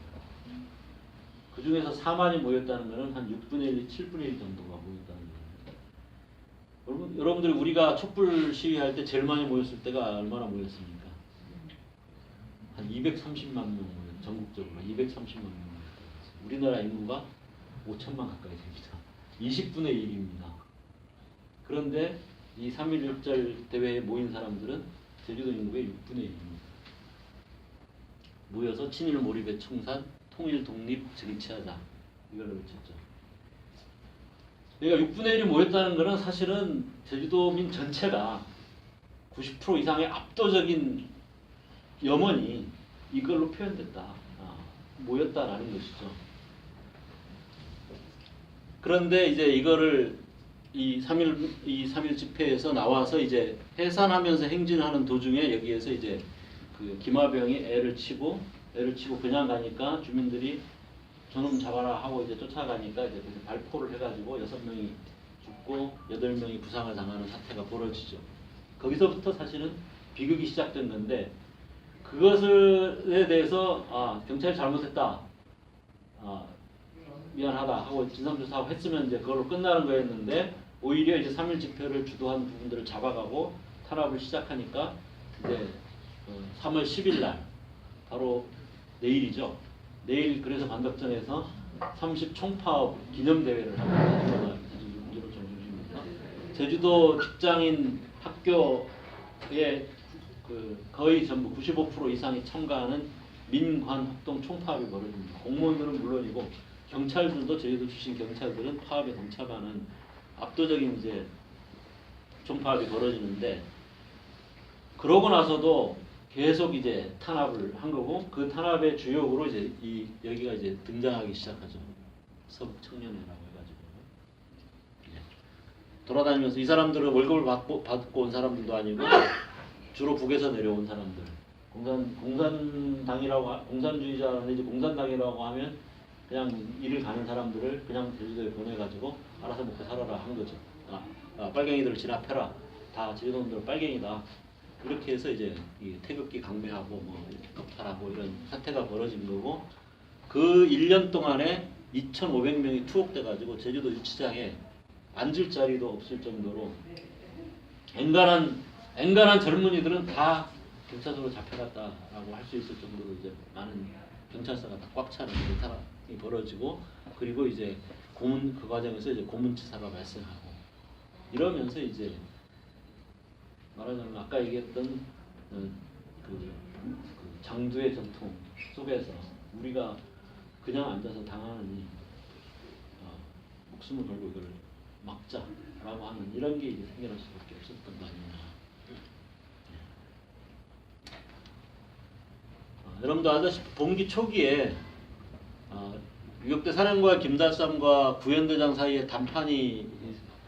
그 중에서 4만이 모였다는 것은 한 6분의 1, 7분의 1 정도가 모였다는 거예요. 여러분들이 우리가 촛불 시위할 때 제일 많이 모였을 때가 얼마나 모였습니까? 한 230만 명 모였어요. 전국적으로 230만 명 모였어요. 우리나라 인구가 5천만 가까이 됩니다. 20분의 1입니다. 그런데 이 3.1절 대회에 모인 사람들은 제주도 인구의 6분의 1입니다. 모여서 친일 몰입의 청산, 통일 독립 쟁취하자 이걸 외쳤죠. 그러니까 6분의 1이 모였다는 것은 사실은 제주도민 전체가 90% 이상의 압도적인 염원이 이걸로 표현됐다. 모였다라는 것이죠. 그런데 이제 이거를 이 3.1 집회에서 나와서 이제 해산하면서 행진하는 도중에 여기에서 이제 그 김하병이 애를 치고 그냥 가니까 주민들이 저놈 잡아라 하고 이제 쫓아가니까 이제 발포를 해가지고 6명이 죽고 8명이 부상을 당하는 사태가 벌어지죠. 거기서부터 사실은 비극이 시작된 건데 그것에 대해서 경찰이 잘못했다. 미안하다 하고 진상조사하고 했으면 이제 그걸로 끝나는 거였는데 오히려 이제 3.1 집회를 주도한 부분들을 잡아가고 탄압을 시작하니까 이제 3월 10일 날 바로 내일이죠. 내일 그래서 관덕정에서 30 총파업 기념대회를 합니다. 제주도 직장인 학교에 거의 전부 95% 이상이 참가하는 민관 합동 총파업이 벌어집니다. 공무원들은 물론이고 경찰들도 제주도 출신 경찰들은 파업에 동참하는 압도적인 이제 총파업이 벌어지는데 그러고 나서도 계속 이제 탄압을 한 거고 그 탄압의 주역으로 이제 여기가 이제 등장하기 시작하죠. 서북 청년회라고 해가지고 돌아다니면서 이 사람들은 월급을 받고 온 사람들도 아니고 주로 북에서 내려온 사람들. 공산주의자 내지 공산당이라고 하면 그냥 일을 가는 사람들을 그냥 제주도에 보내가지고 알아서 먹고 살아라 한 거죠. 빨갱이들을 진압해라. 다 제주도민들은 빨갱이다. 이렇게 해서 이제 이 태극기 강매하고 뭐 겁탈하고 이런 사태가 벌어진 거고 그 1년 동안에 2,500명이 투옥돼가지고 제주도 유치장에 앉을 자리도 없을 정도로 앵간한 젊은이들은 다 경찰서로 잡혀갔다라고 할 수 있을 정도로 이제 많은 경찰서가 다 꽉 차는 사람이 벌어지고 그리고 이제 그 과정에서 이제 고문치사가 발생하고 이러면서 이제 말하자면 아까 얘기했던 그 장두의 전통 속에서 우리가 그냥 앉아서 당하느니 목숨을 걸고 이걸 막자라고 하는 이런 게 이제 생겨날 수밖에 없었던 거 아니냐. 여러분도 아시다시피 봉기 초기에 유격대 사령관 김달삼과 구현대장 사이에 담판이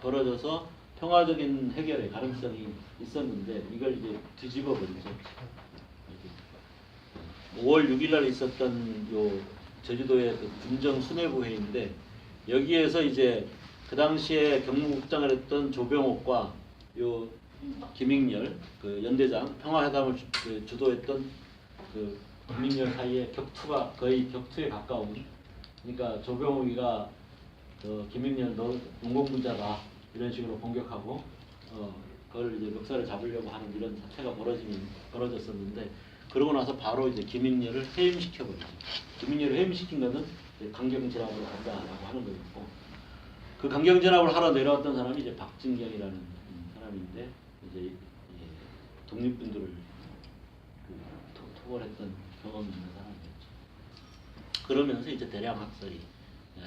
벌어져서 평화적인 해결의 가능성이 있었는데 이걸 이제 뒤집어 버리죠. 5월 6일 날 있었던 요 제주도의 그 군정 수뇌부 회의인데 여기에서 이제 그 당시에 경무국장을 했던 조병옥과 요 김익렬 그 연대장 평화회담을 주도했던 그 김익렬 사이에 격투가 거의 격투에 가까운 그러니까 조병옥이가 김익렬 너 농공부자다 이런 식으로 공격하고 그걸 이제 멱살을 잡으려고 하는 이런 사태가 벌어졌었는데 그러고 나서 바로 이제 김익렬을 해임시켜버리죠. 김익렬을 해임시킨 것은 강경진압으로 간다라고 하는 거였고 그 강경진압을 하러 내려왔던 사람이 이제 박진경이라는 사람인데 이제 독립군들을 토벌했던 경험이 있는 사람이었죠. 그러면서 이제 대량 학살이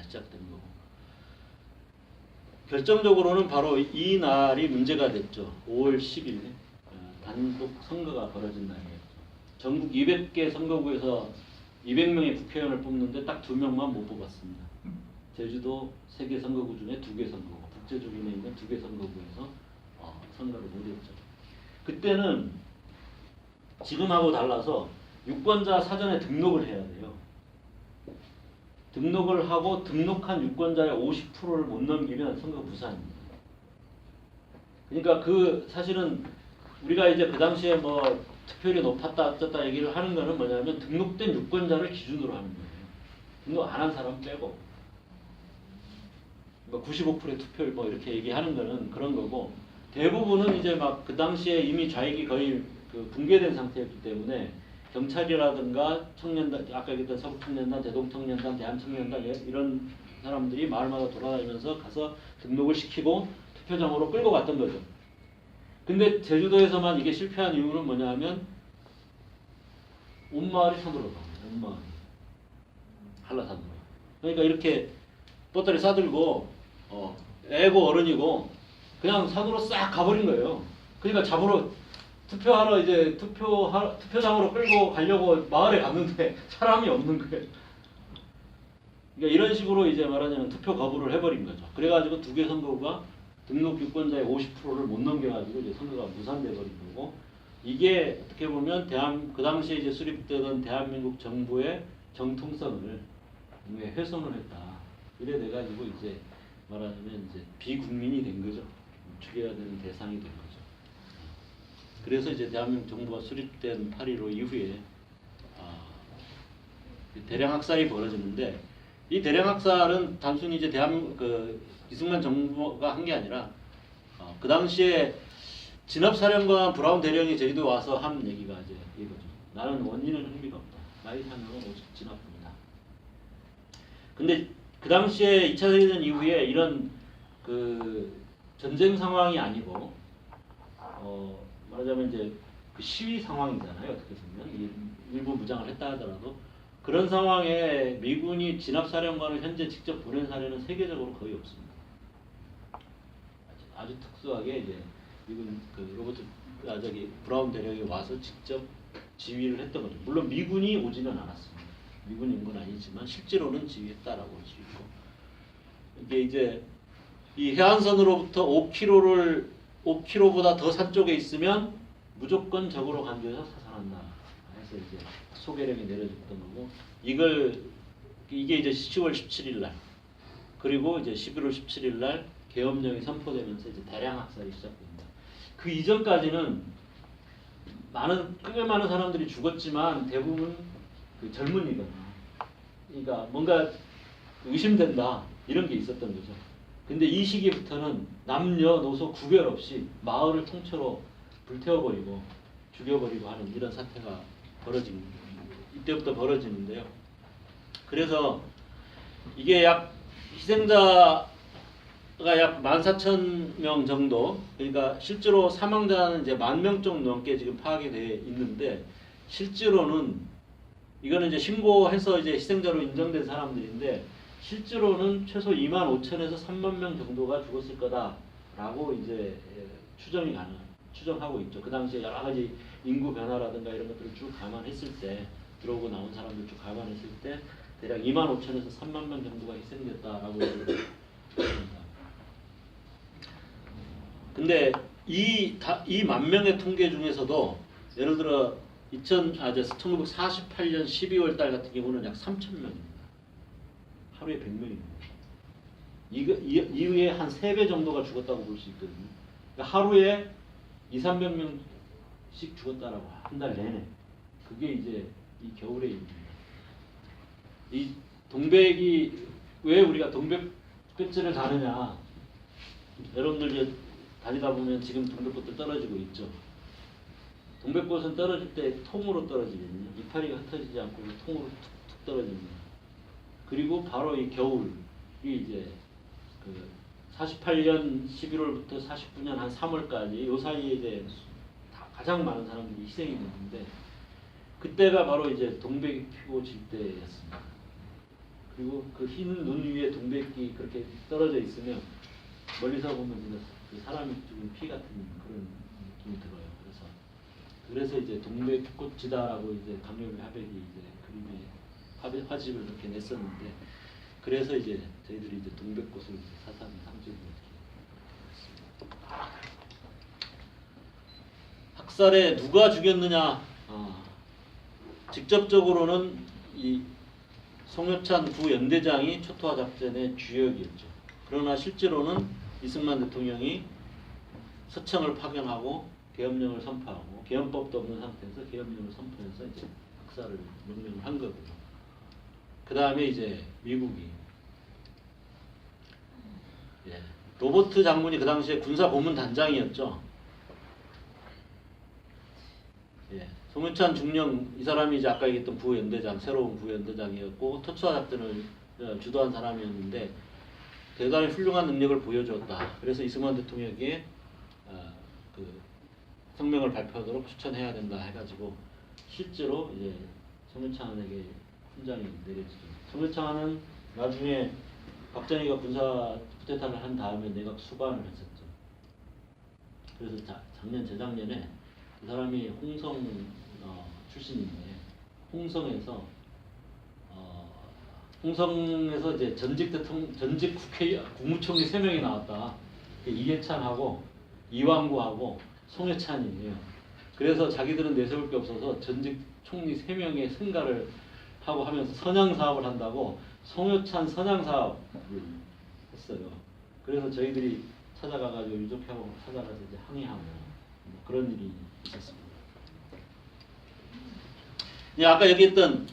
시작된 거고 결정적으로는 바로 이 날이 문제가 됐죠. 5월 10일 단독 선거가 벌어진 날이었죠. 전국 200개 선거구에서 200명의 국회의원을 뽑는데 딱 2명만 못 뽑았습니다. 제주도 3개 선거구 중에 2개 선거구, 북제주군에 있는 2개 선거구에서 선거를 못했죠. 그때는 지금하고 달라서 유권자 사전에 등록을 해야 돼요. 등록을 하고 등록한 유권자의 50%를 못 넘기면 선거 무산입니다. 그러니까 그 사실은 우리가 이제 그 당시에 뭐 투표율이 높았다 어쩌다 얘기를 하는 거는 뭐냐면 등록된 유권자를 기준으로 하는 거예요. 등록 안 한 사람 빼고 뭐 95%의 투표율 뭐 이렇게 얘기하는 거는 그런 거고 대부분은 이제 막 그 당시에 이미 좌익이 거의 그 붕괴된 상태였기 때문에 경찰이라든가 청년단, 아까 얘기했던 서북청년단, 대동청년단, 대한청년단 이런 사람들이 마을마다 돌아다니면서 가서 등록을 시키고 투표장으로 끌고 갔던 거죠. 근데 제주도에서만 이게 실패한 이유는 뭐냐면 온 마을이 서들어가. 온 마을이. 한라산으로. 그러니까 이렇게 뻗다리 싸들고 애고 어른이고 그냥 산으로 싹 가버린 거예요. 그러니까 투표하러 이제 투표장으로 끌고 가려고 마을에 갔는데 사람이 없는 거예요. 그러니까 이런 식으로 이제 말하자면 투표 거부를 해버린 거죠. 그래가지고 2개 선거구가 등록 유권자의 50%를 못 넘겨가지고 이제 선거가 무산돼 버린 거고 이게 어떻게 보면 그 당시에 이제 수립되던 대한민국 정부의 정통성을 훼손을 했다. 이래 돼가지고 이제 말하자면 이제 비국민이 된 거죠. 죽여야 되는 대상이 된 거죠. 그래서 이제 대한민국 정부가 수립된 8.15 이후에 대량 학살이 벌어졌는데 이 대량 학살은 단순히 이제 대한민국 이승만 정부가 한 게 아니라 그 당시에 진압사령관 브라운 대령이 제주도 와서 한 얘기가 이제 이거죠. 나는 원인은 흥미가 없다. 나의 사명은 오직 진압뿐이다. 근데 그 당시에 2차 세계대전 이후에 이런 그 전쟁 상황이 아니고 말하자면 이제 그 시위 상황이잖아요. 어떻게 보면 일부 무장을 했다 하더라도 그런 상황에 미군이 진압사령관을 현재 직접 보낸 사례는 세계적으로 거의 없습니다. 아주 특수하게 이제 미군 그 브라운 대령이 와서 직접 지휘를 했던 거죠. 물론 미군이 오지는 않았습니다. 미군이 온 건 아니지만 실제로는 지휘했다라고 볼 수 있고, 이게 이제 이 해안선으로부터 5km보다 더 산 쪽에 있으면 무조건 적으로 간주해서 사살한다 해서 이제 소개령이 내려졌던 거고, 이게 이제 10월 17일 날, 그리고 이제 11월 17일 날 계엄령이 선포되면서 이제 대량 학살이 시작됩니다. 그 이전까지는 꽤 많은 사람들이 죽었지만 대부분 그 젊은이들, 그러니까 뭔가 의심된다 이런 게 있었던 거죠. 근데 이 시기부터는 남녀노소 구별 없이 마을을 통째로 불태워버리고 죽여버리고 하는 이런 사태가 이때부터 벌어지는데요. 그래서 이게 희생자가 약 14,000명 정도, 그러니까 실제로 사망자는 이제 10,000명 좀 넘게 지금 파악이 돼 있는데, 실제로는 이거는 이제 신고해서 이제 희생자로 인정된 사람들인데, 실제로는 최소 25,000에서 30,000명 정도가 죽었을 거다라고 이제 추정하고 있죠. 그 당시에 여러 가지 인구 변화라든가 이런 것들을 쭉 감안했을 때, 들어오고 나온 사람들 쭉 감안했을 때 대략 25,000에서 30,000명 정도가 희생됐다라고 얘기를 합니다. 근데 이 10,000명의 통계 중에서도 예를 들어 1948년 12월 달 같은 경우는 약 3,000명입니다. 하루에 100명입니다. 이후에 한 3배 정도가 죽었다고 볼 수 있거든요. 그러니까 하루에 200~300명씩 죽었다라고 한 달 내내. 그게 이제 이 겨울의 일입니다. 이 동백이 왜 우리가 동백 배지를 다느냐? 여러분들 이제 다니다 보면 지금 동백꽃들 떨어지고 있죠. 동백꽃은 떨어질 때 통으로 떨어지거든요. 이파리가 흩어지지 않고 통으로 툭툭 떨어집니다. 그리고 바로 이 겨울이 이제 그 48년 11월부터 49년 한 3월까지 요 사이에 이제 가장 많은 사람들이 희생이 됐는데, 그때가 바로 이제 동백이 피고 질 때였습니다. 그리고 그 흰 눈 위에 동백이 그렇게 떨어져 있으면 멀리서 보면 그 사람이 죽은 피 같은 그런 느낌이 들어요. 그래서 이제 동백꽃이다라고 이제 강요미 하백이 이제 그림에 화집을 그렇게 냈었는데, 그래서 이제 저희들이 이제 동백꽃을 사상의 상징으로 이렇게 했습니다. 학살에 누가 죽였느냐? 직접적으로는 이 송효찬 부연대장이 초토화 작전의 주역이었죠. 그러나 실제로는 이승만 대통령이 서청을 파견하고 계엄령을 선포하고, 계엄법도 없는 상태에서 계엄령을 선포해서 이제 학살을 명령을 한 거고요. 그 다음에 이제 미국이 로버트 장군이 그 당시에 군사고문단장이었죠. 송유찬 중령 이 사람이 이제 아까 얘기했던 부연대장, 새로운 부연대장이었고 토초화 작전을 주도한 사람이었는데 대단히 훌륭한 능력을 보여줬다. 그래서 이승만 대통령에게 그 성명을 발표하도록 추천해야 된다 해가지고 실제로 이제 송유찬에게 훈장이 내려지죠. 송유찬은 나중에 박정희가 군사 쿠데타를 한 다음에 내각 수반을 했었죠. 그래서 재작년에 그 사람이 홍성 출신인데 홍성에서 이제 전직 국무총리 3명이 나왔다. 이해찬하고 이왕구하고 송혜찬이에요. 그래서 자기들은 내세울 게 없어서 전직 총리 3명의 승가를 하고 하면서 선양 사업을 한다고 송효찬 선양 사업을 했어요. 그래서 저희들이 찾아가가지고 유족회하고 찾아가서 이제 항의하고 그런 일이 있었습니다. 아까 얘기했던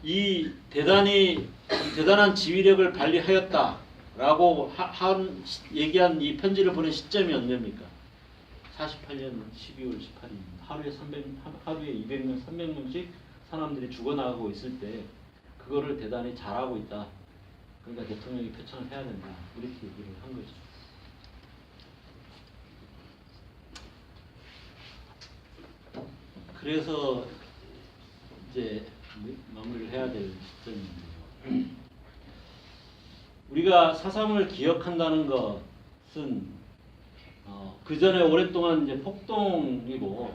이 대단한 지휘력을 발휘하였다라고 얘기한 이 편지를 보낸 시점이 언제입니까? 48년 12월 18일입니다. 하루에 200명, 300명씩 사람들이 죽어나가고 있을 때 그거를 대단히 잘하고 있다. 그러니까 대통령이 표창을 해야 된다. 이렇게 얘기를 한 거죠. 그래서 이제 마무리를 해야 될 시점인데요. 우리가 4.3을 기억한다는 것은 그 전에 오랫동안 이제 폭동이고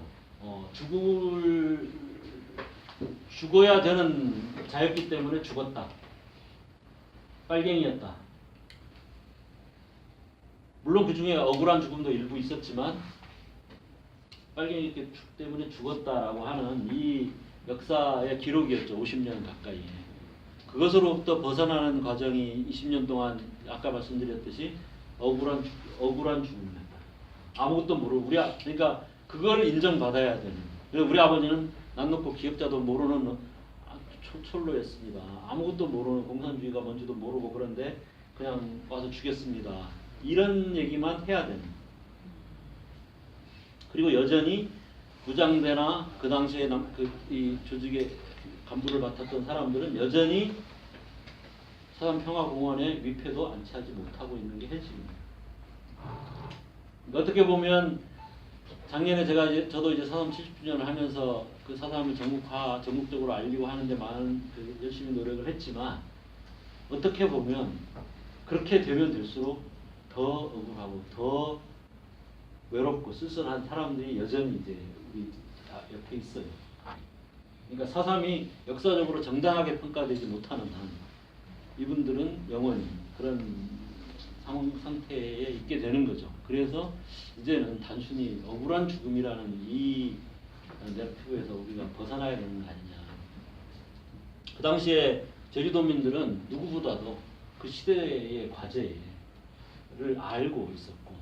죽을 죽어야 되는 자였기 때문에 죽었다. 빨갱이였다. 물론 그 중에 억울한 죽음도 일부 있었지만 빨갱이 때문에 죽었다라고 하는 이 역사의 기록이었죠. 50년 가까이. 그것으로부터 벗어나는 과정이 20년 동안 아까 말씀드렸듯이 억울한 죽음이었다. 아무것도 모르고 그러니까 그걸 인정받아야 되는. 그래서 우리 아버지는 난 놓고 기업자도 모르는 초철로였습니다. 아무것도 모르는 공산주의가 뭔지도 모르고 그런데 그냥 와서 죽였습니다. 이런 얘기만 해야 되는. 그리고 여전히 부장대나 그 당시에 이 조직의 간부를 맡았던 사람들은 여전히 서산평화공원의 위패도 안치하지 못하고 있는 게 현실입니다. 어떻게 보면 작년에 저도 이제 사삼 70주년을 하면서 그 사삼을 전국적으로 알리고 하는데 많은 열심히 노력을 했지만 어떻게 보면 그렇게 되면 될수록 더 억울하고 더 외롭고 쓸쓸한 사람들이 여전히 이제 우리 옆에 있어요. 그러니까 사삼이 역사적으로 정당하게 평가되지 못하는 한 이분들은 영원히 그런 상태에 있게 되는 거죠. 그래서 이제는 단순히 억울한 죽음이라는 이 내러티브에서 우리가 벗어나야 되는 거 아니냐. 그 당시에 제주도민들은 누구보다도 그 시대의 과제를 알고 있었고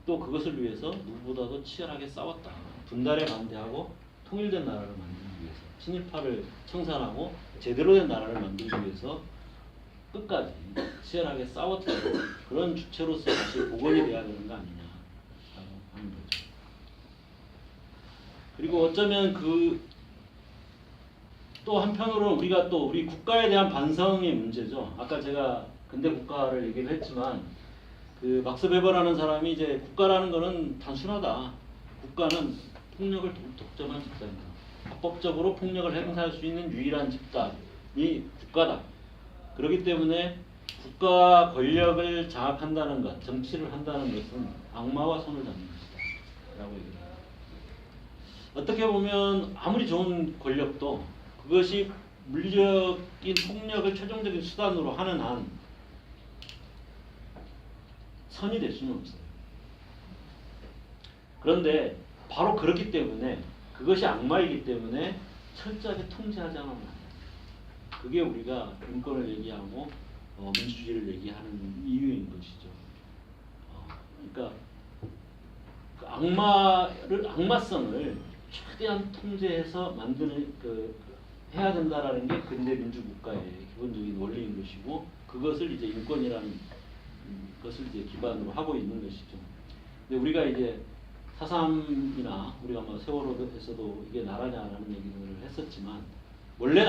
또 그것을 위해서 누구보다도 치열하게 싸웠다. 분단에 반대하고 통일된 나라를 만들기 위해서 친일파를 청산하고 제대로 된 나라를 만들기 위해서 끝까지 치열하게 싸웠던 그런 주체로서 다시 복원이 돼야 되는 거 아니냐라고 하는 거죠. 그리고 어쩌면 또 한편으로는 우리가 또 우리 국가에 대한 반성의 문제죠. 아까 제가 근대 국가를 얘기를 했지만 그 막스 베버라는 사람이 이제 국가라는 거는 단순하다. 국가는 폭력을 독점한 집단이다. 합법적으로 폭력을 행사할 수 있는 유일한 집단이 국가다. 그렇기 때문에 국가 권력을 장악한다는 것, 정치를 한다는 것은 악마와 손을 잡는 것이다. 라고 얘기합니다. 어떻게 보면 아무리 좋은 권력도 그것이 물리적인 폭력을 최종적인 수단으로 하는 한 선이 될 수는 없어요. 그런데 바로 그렇기 때문에 그것이 악마이기 때문에 철저하게 통제하자는 말이에요. 그게 우리가 인권을 얘기하고 민주주의를 얘기하는 이유인 것이죠. 그러니까 그 악마성을 최대한 통제해서 만드는 해야 된다라는 게 근대 민주국가의 기본적인 원리인 것이고 그것을 이제 인권이라는 것을 이제 기반으로 하고 있는 것이죠. 근데 우리가 이제 4.3이나 우리가 뭐 세월호에서도 이게 나라냐라는 얘기를 했었지만 원래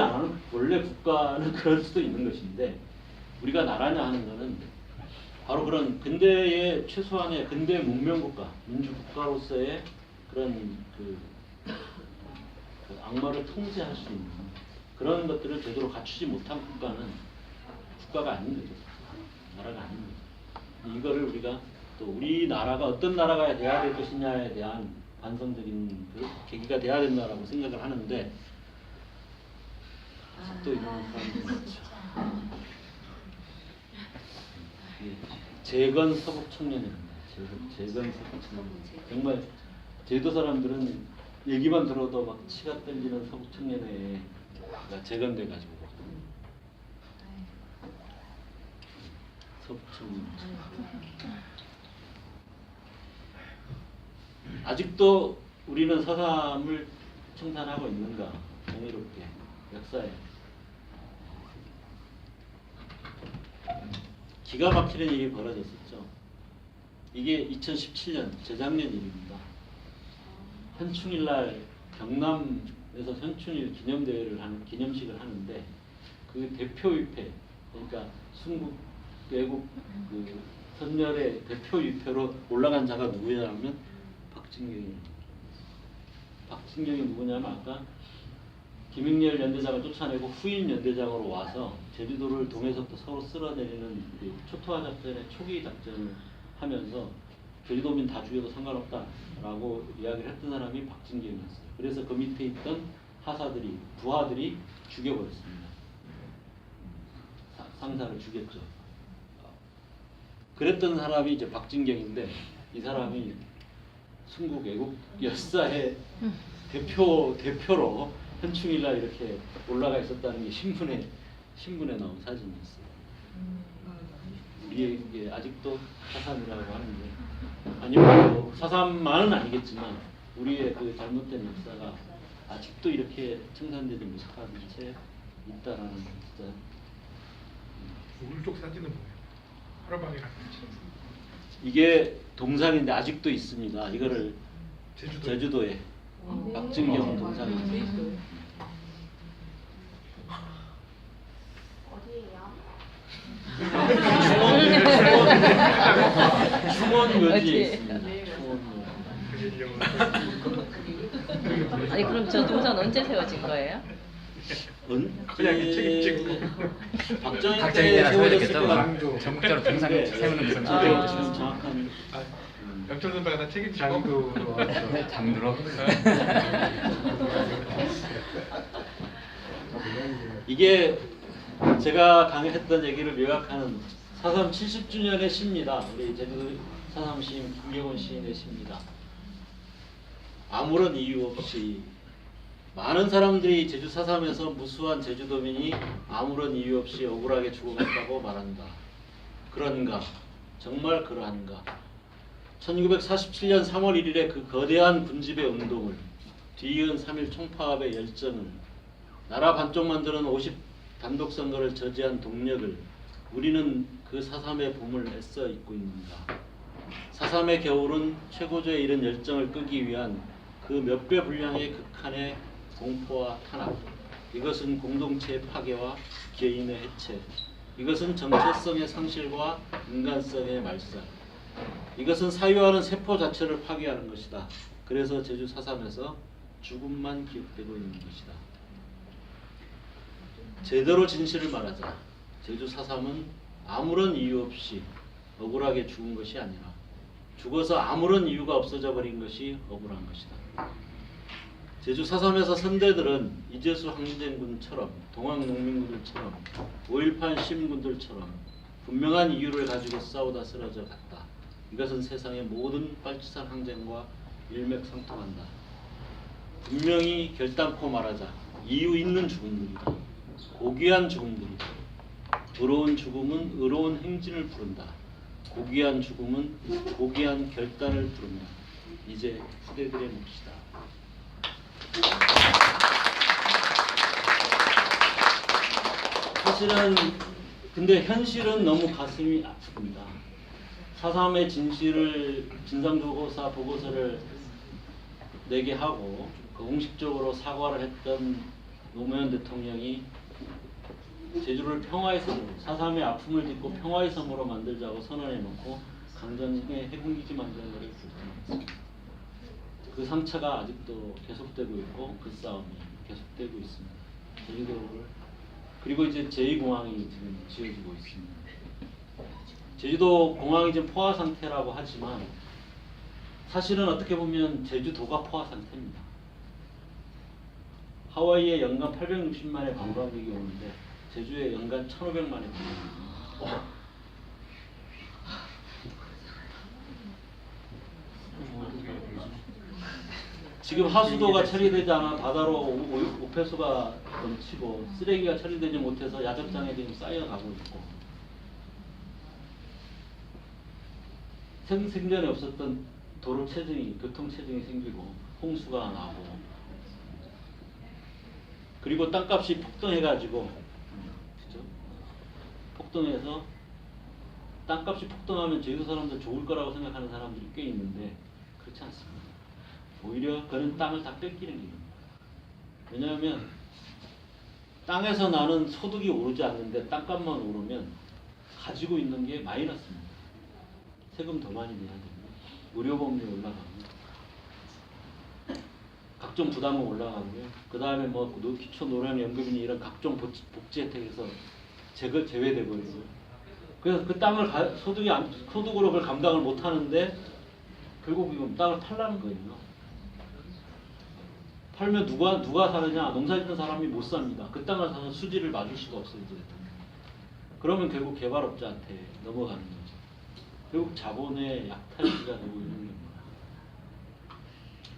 국가는 그럴 수도 있는 것인데 우리가 나라냐 하는 것은 바로 그런 근대의 최소한의 근대 문명국가, 민주국가로서의 그런 그 악마를 통제할 수 있는 그런 것들을 제대로 갖추지 못한 국가는 국가가 아닌 거죠. 나라가 아닌 거죠. 이거를 우리가 또 우리나라가 어떤 나라가 돼야 될 것이냐에 대한 반성적인 그 계기가 돼야 된다라고 생각을 하는데 또 이런 사람들이 있죠. 재건 서북 청년입니다. 재건 서북 청년. 정말 제도 사람들은 얘기만 들어도 막 치가 떨리는 서북 청년회에 재건돼 가지고 서북 청년. 아직도 우리는 서삼을 청산하고 있는가? 정의롭게 역사에 기가 막히는 일이 벌어졌었죠. 이게 2017년 재작년 일입니다. 현충일날 경남에서 현충일 기념식을 하는데 그 대표 위패 그러니까 순국 외국 그 선열의 대표 위패로 올라간 자가 누구냐면 박진경이 누구냐면 아까 김익렬 연대장을 쫓아내고 후임 연대장으로 와서 제주도를 동해서부터 서로 쓸어내리는 초토화 작전의 초기 작전을 하면서 제주도민 다 죽여도 상관없다라고 이야기를 했던 사람이 박진경이었어요. 그래서 그 밑에 있던 하사들이 부하들이 죽여버렸습니다. 상사를 죽였죠. 그랬던 사람이 이제 박진경인데 이 사람이 순국 애국 열사의 대표로 현충일날 이렇게 올라가 있었다는 게 신문에 나온 사진이었어요. 이게 아직도 사삼이라고 하는데 아니요 사삼만은 아니겠지만 우리의 그 잘못된 역사가 아직도 이렇게 청산되지 못한 채 있다라는 진짜. 울쪽 사진은 뭐예요? 하루방이라는 이게 동상인데 아직도 있습니다. 이거를 제주도에 박진경 동상이 있어요. 충원 묘지에 있습니다. 아니 그럼 저 동산 언제 세워진 거예요? 그냥 책임지고 박정희 각자 때 이제나 세워졌을 것 세워야겠죠. 전국적으로 동상 네. 세우는 것은 정확한 영철 선배가 다 책임지고 장두로 이게 제가 강의했던 얘기를 요약하는 4.3 70주년의 시입니다. 우리 제주 4.3 시인 김경원 시인의 시입니다. 아무런 이유 없이 많은 사람들이 제주 4.3에서 무수한 제주도민이 아무런 이유 없이 억울하게 죽어갔다고 말한다. 그런가? 정말 그러한가? 1947년 3월 1일에 그 거대한 군집의 운동을 뒤이은 3.1 총파업의 열정을 나라 반쪽 만드는 50 단독선거를 저지한 동력을 우리는 그 4.3의 봄을 애써 잊고 있는가. 4.3의 겨울은 최고조에 이른 열정을 끄기 위한 그 몇 배 분량의 극한의 공포와 탄압. 이것은 공동체의 파괴와 개인의 해체. 이것은 정체성의 상실과 인간성의 말살. 이것은 사유하는 세포 자체를 파괴하는 것이다. 그래서 제주 4.3에서 죽음만 기억되고 있는 것이다. 제대로 진실을 말하자. 제주 4.3은 아무런 이유 없이 억울하게 죽은 것이 아니라 죽어서 아무런 이유가 없어져 버린 것이 억울한 것이다. 제주 4.3에서 선대들은 이재수 항쟁군처럼 동학농민군들처럼 5.18 시민군들처럼 분명한 이유를 가지고 싸우다 쓰러져 갔다. 이것은 세상의 모든 빨치산 항쟁과 일맥상통한다. 분명히 결단코 말하자. 이유 있는 죽음들이다. 고귀한 죽음들이다. 의로운 죽음은 의로운 행진을 부른다. 고귀한 죽음은 고귀한 결단을 부른다. 이제 후대들의 몫이다. 사실은 근데 현실은 너무 가슴이 아픕니다. 4.3의 진실을 진상조사 보고서를 내게 하고 그 공식적으로 사과를 했던 노무현 대통령이 제주를 평화의 섬으로 4.3의 아픔을 딛고 평화의 섬으로 만들자고 선언해놓고 강정의 해군기지 만드는 것을 불편했습니다. 그 상처가 아직도 계속되고 있고 그 싸움이 계속되고 있습니다. 제주도를 그리고 이제 제2공항이 지금 지어지고 있습니다. 제주도 공항이 지금 포화 상태라고 하지만 사실은 어떻게 보면 제주도가 포화 상태입니다. 하와이에 연간 860만의 관광객이 오는데 제주에 연간 1,500만의 관광객이 옵니다. 지금 하수도가 처리되지 않아 바다로 오폐수가 넘치고 쓰레기가 처리되지 못해서 야적장에 지금 쌓여가고 있고 생전에 없었던 도로 체증이, 교통 체증이 생기고 홍수가 나고 그리고 땅값이 폭등해가지고 그죠? 폭등해서 땅값이 폭등하면 제주 사람들 좋을 거라고 생각하는 사람들이 꽤 있는데 그렇지 않습니다. 오히려 그는 땅을 다 뺏기는 길입니다. 왜냐하면 땅에서 나는 소득이 오르지 않는데 땅값만 오르면 가지고 있는 게 마이너스입니다. 세금 더 많이 내야 됩니다. 의료보험료 올라가고 각종 부담은 올라가고요. 그 다음에 뭐 기초 노령연금이니 이런 각종 복지 혜택에서 제외되고 있고요. 그래서 그 땅을 소득으로 그걸 감당을 못 하는데 결국 이건 땅을 팔라는 거예요. 팔면 누가 사느냐? 농사짓는 사람이 못 삽니다. 그 땅을 사서 수지를 맞을 수가 없어요. 이제. 그러면 결국 개발업자한테 넘어가는 거죠. 결국 자본의 약탈지가 되고 있는 겁니다.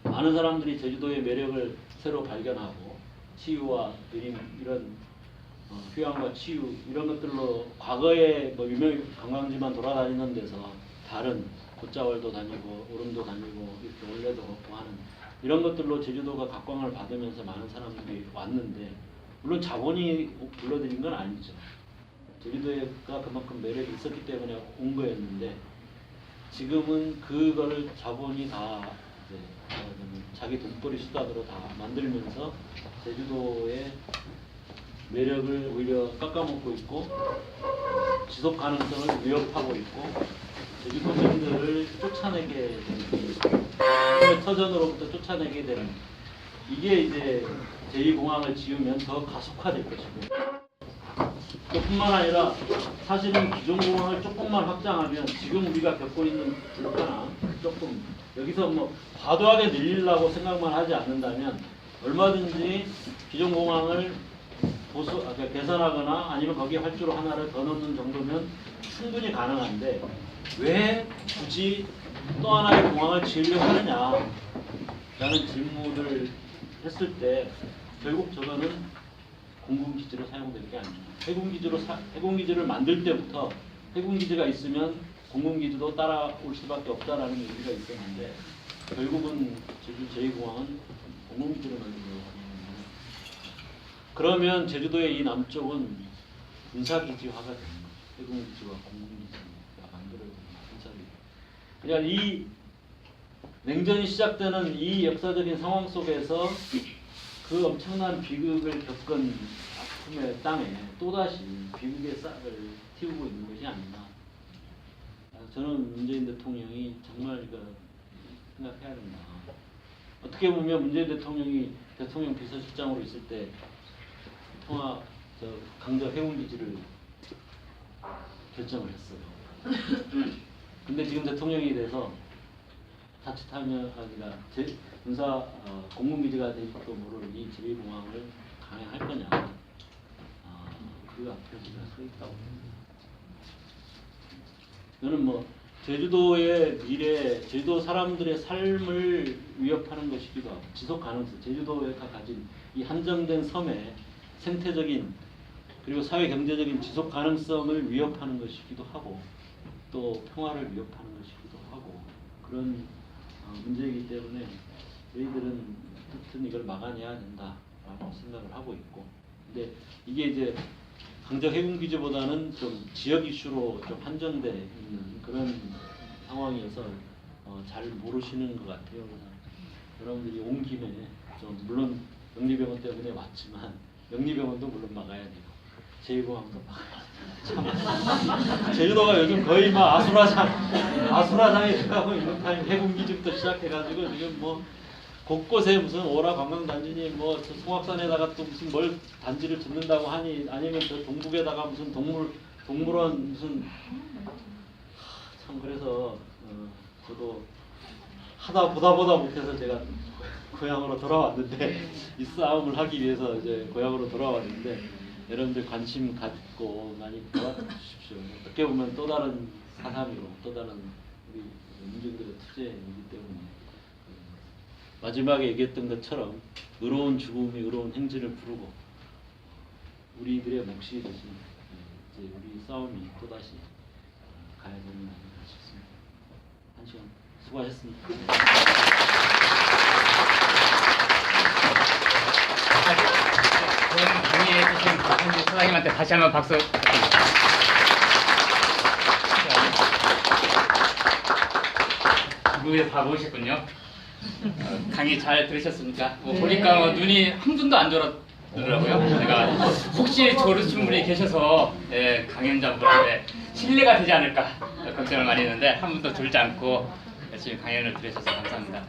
많은 사람들이 제주도의 매력을 새로 발견하고 치유와 그림 이런 휴양과 치유 이런 것들로 과거에 뭐 유명 관광지만 돌아다니는 데서 다른 곶자월도 다니고 오름도 다니고 이렇게 올레도 걷고 하는 이런 것들로 제주도가 각광을 받으면서 많은 사람들이 왔는데 물론 자본이 불러들인 건 아니죠. 제주도가 그만큼 매력이 있었기 때문에 온 거였는데 지금은 그거를 자본이 다 이제 자기 돈벌이 수단으로 다 만들면서 제주도의 매력을 오히려 깎아먹고 있고 지속 가능성을 위협하고 있고 제주도민들을 쫓아내게 되는 터전으로부터 쫓아내게 되는 이게 이제 제2공항을 지으면 더 가속화될 것이고 또 뿐만 아니라 사실은 기존 공항을 조금만 확장하면 지금 우리가 겪고 있는 불편함 조금 여기서 뭐 과도하게 늘리려고 생각만 하지 않는다면 얼마든지 기존 공항을 개선하거나 아니면 거기에 활주로 하나를 더 넣는 정도면 충분히 가능한데 왜 굳이 또 하나의 공항을 지으려고 하느냐 라는 질문을 했을 때 결국 저거는 공군기지로 사용될 게 아니에요. 해군기지를 만들 때부터 해군기지가 있으면 공군기지도 따라올 수밖에 없다라는 얘기가 있었는데 결국은 제주 제2공항은 공군기지를 만들려고 하는 거예요. 그러면 제주도의 이 남쪽은 군사기지화가 되는 거죠. 해군기지와 공군기지가 만들어지는 군사기지. 그러니까 이 냉전이 시작되는 이 역사적인 상황 속에서 그 엄청난 비극을 겪은 아픔의 땅에 또다시 비극의 싹을 틔우고 있는 것이 아니나. 저는 문재인 대통령이 정말 이거 생각해야 된다. 어떻게 보면 문재인 대통령이 대통령 비서실장으로 있을 때 강저 해운기지를 결정을 했어요. 근데 지금 대통령이 돼서 자칫하면 아니라 공군기지가 될지도 모를 이 제2공항을 강행할 거냐. 그 앞에 우리가 서 있다고. 저는 뭐 제주도의 미래, 제주도 사람들의 삶을 위협하는 것이기도 하고 지속 가능성, 제주도가 가진 이 한정된 섬의 생태적인 그리고 사회 경제적인 지속 가능성을 위협하는 것이기도 하고 또 평화를 위협하는 것이기도 하고 그런 문제이기 때문에 저희들은 어쨌든 이걸 막아내야 된다라고 생각을 하고 있고 근데 이게 이제 강저 해군기지보다는 좀 지역 이슈로 좀 한정돼 있는 그런 상황이어서 잘 모르시는 것 같아요. 여러분들이 온 김에 좀 물론 영리병원 때문에 왔지만 영리병원도 물론 막아야 되고 제2공항도 막아야 돼요. 제주도가 요즘 거의 막 아수라장에 들어가고 있는 타임 해군기지부터 시작해가지고 지금 뭐 곳곳에 무슨 오라 관광단지니 뭐 저 송악산에다가 또 무슨 뭘 단지를 짓는다고 하니 아니면 저 동북에다가 무슨 동물원 무슨 참 그래서 저도 보다 못해서 제가 고향으로 돌아왔는데 이 싸움을 하기 위해서 이제 고향으로 돌아왔는데 여러분들 관심 갖고 많이 도와주십시오. 어떻게 보면 또 다른 사삼이로 또 다른 우리 민중들의 투쟁이기 때문에 마지막에 얘기했던 것처럼 의로운 죽음이 의로운 행진을 부르고 우리들의 몫이 되신 이제 우리 싸움이 또다시 가야 되는 아닌가 싶습니다. 한 시간 수고하셨습니다. 그럼 강의해주신 박현지 소장님한테 다시 한번 박수 부탁드립니다. 미국에서 다 모으셨군요. 강의 잘 들으셨습니까? 보니까 눈이 한 분도 안 졸았더라고요. 제가 혹시 졸으신 분이 계셔서 강연자분한테 신뢰가 되지 않을까 걱정을 많이 했는데 한 분도 졸지 않고 열심히 강연을 들으셔서 감사합니다.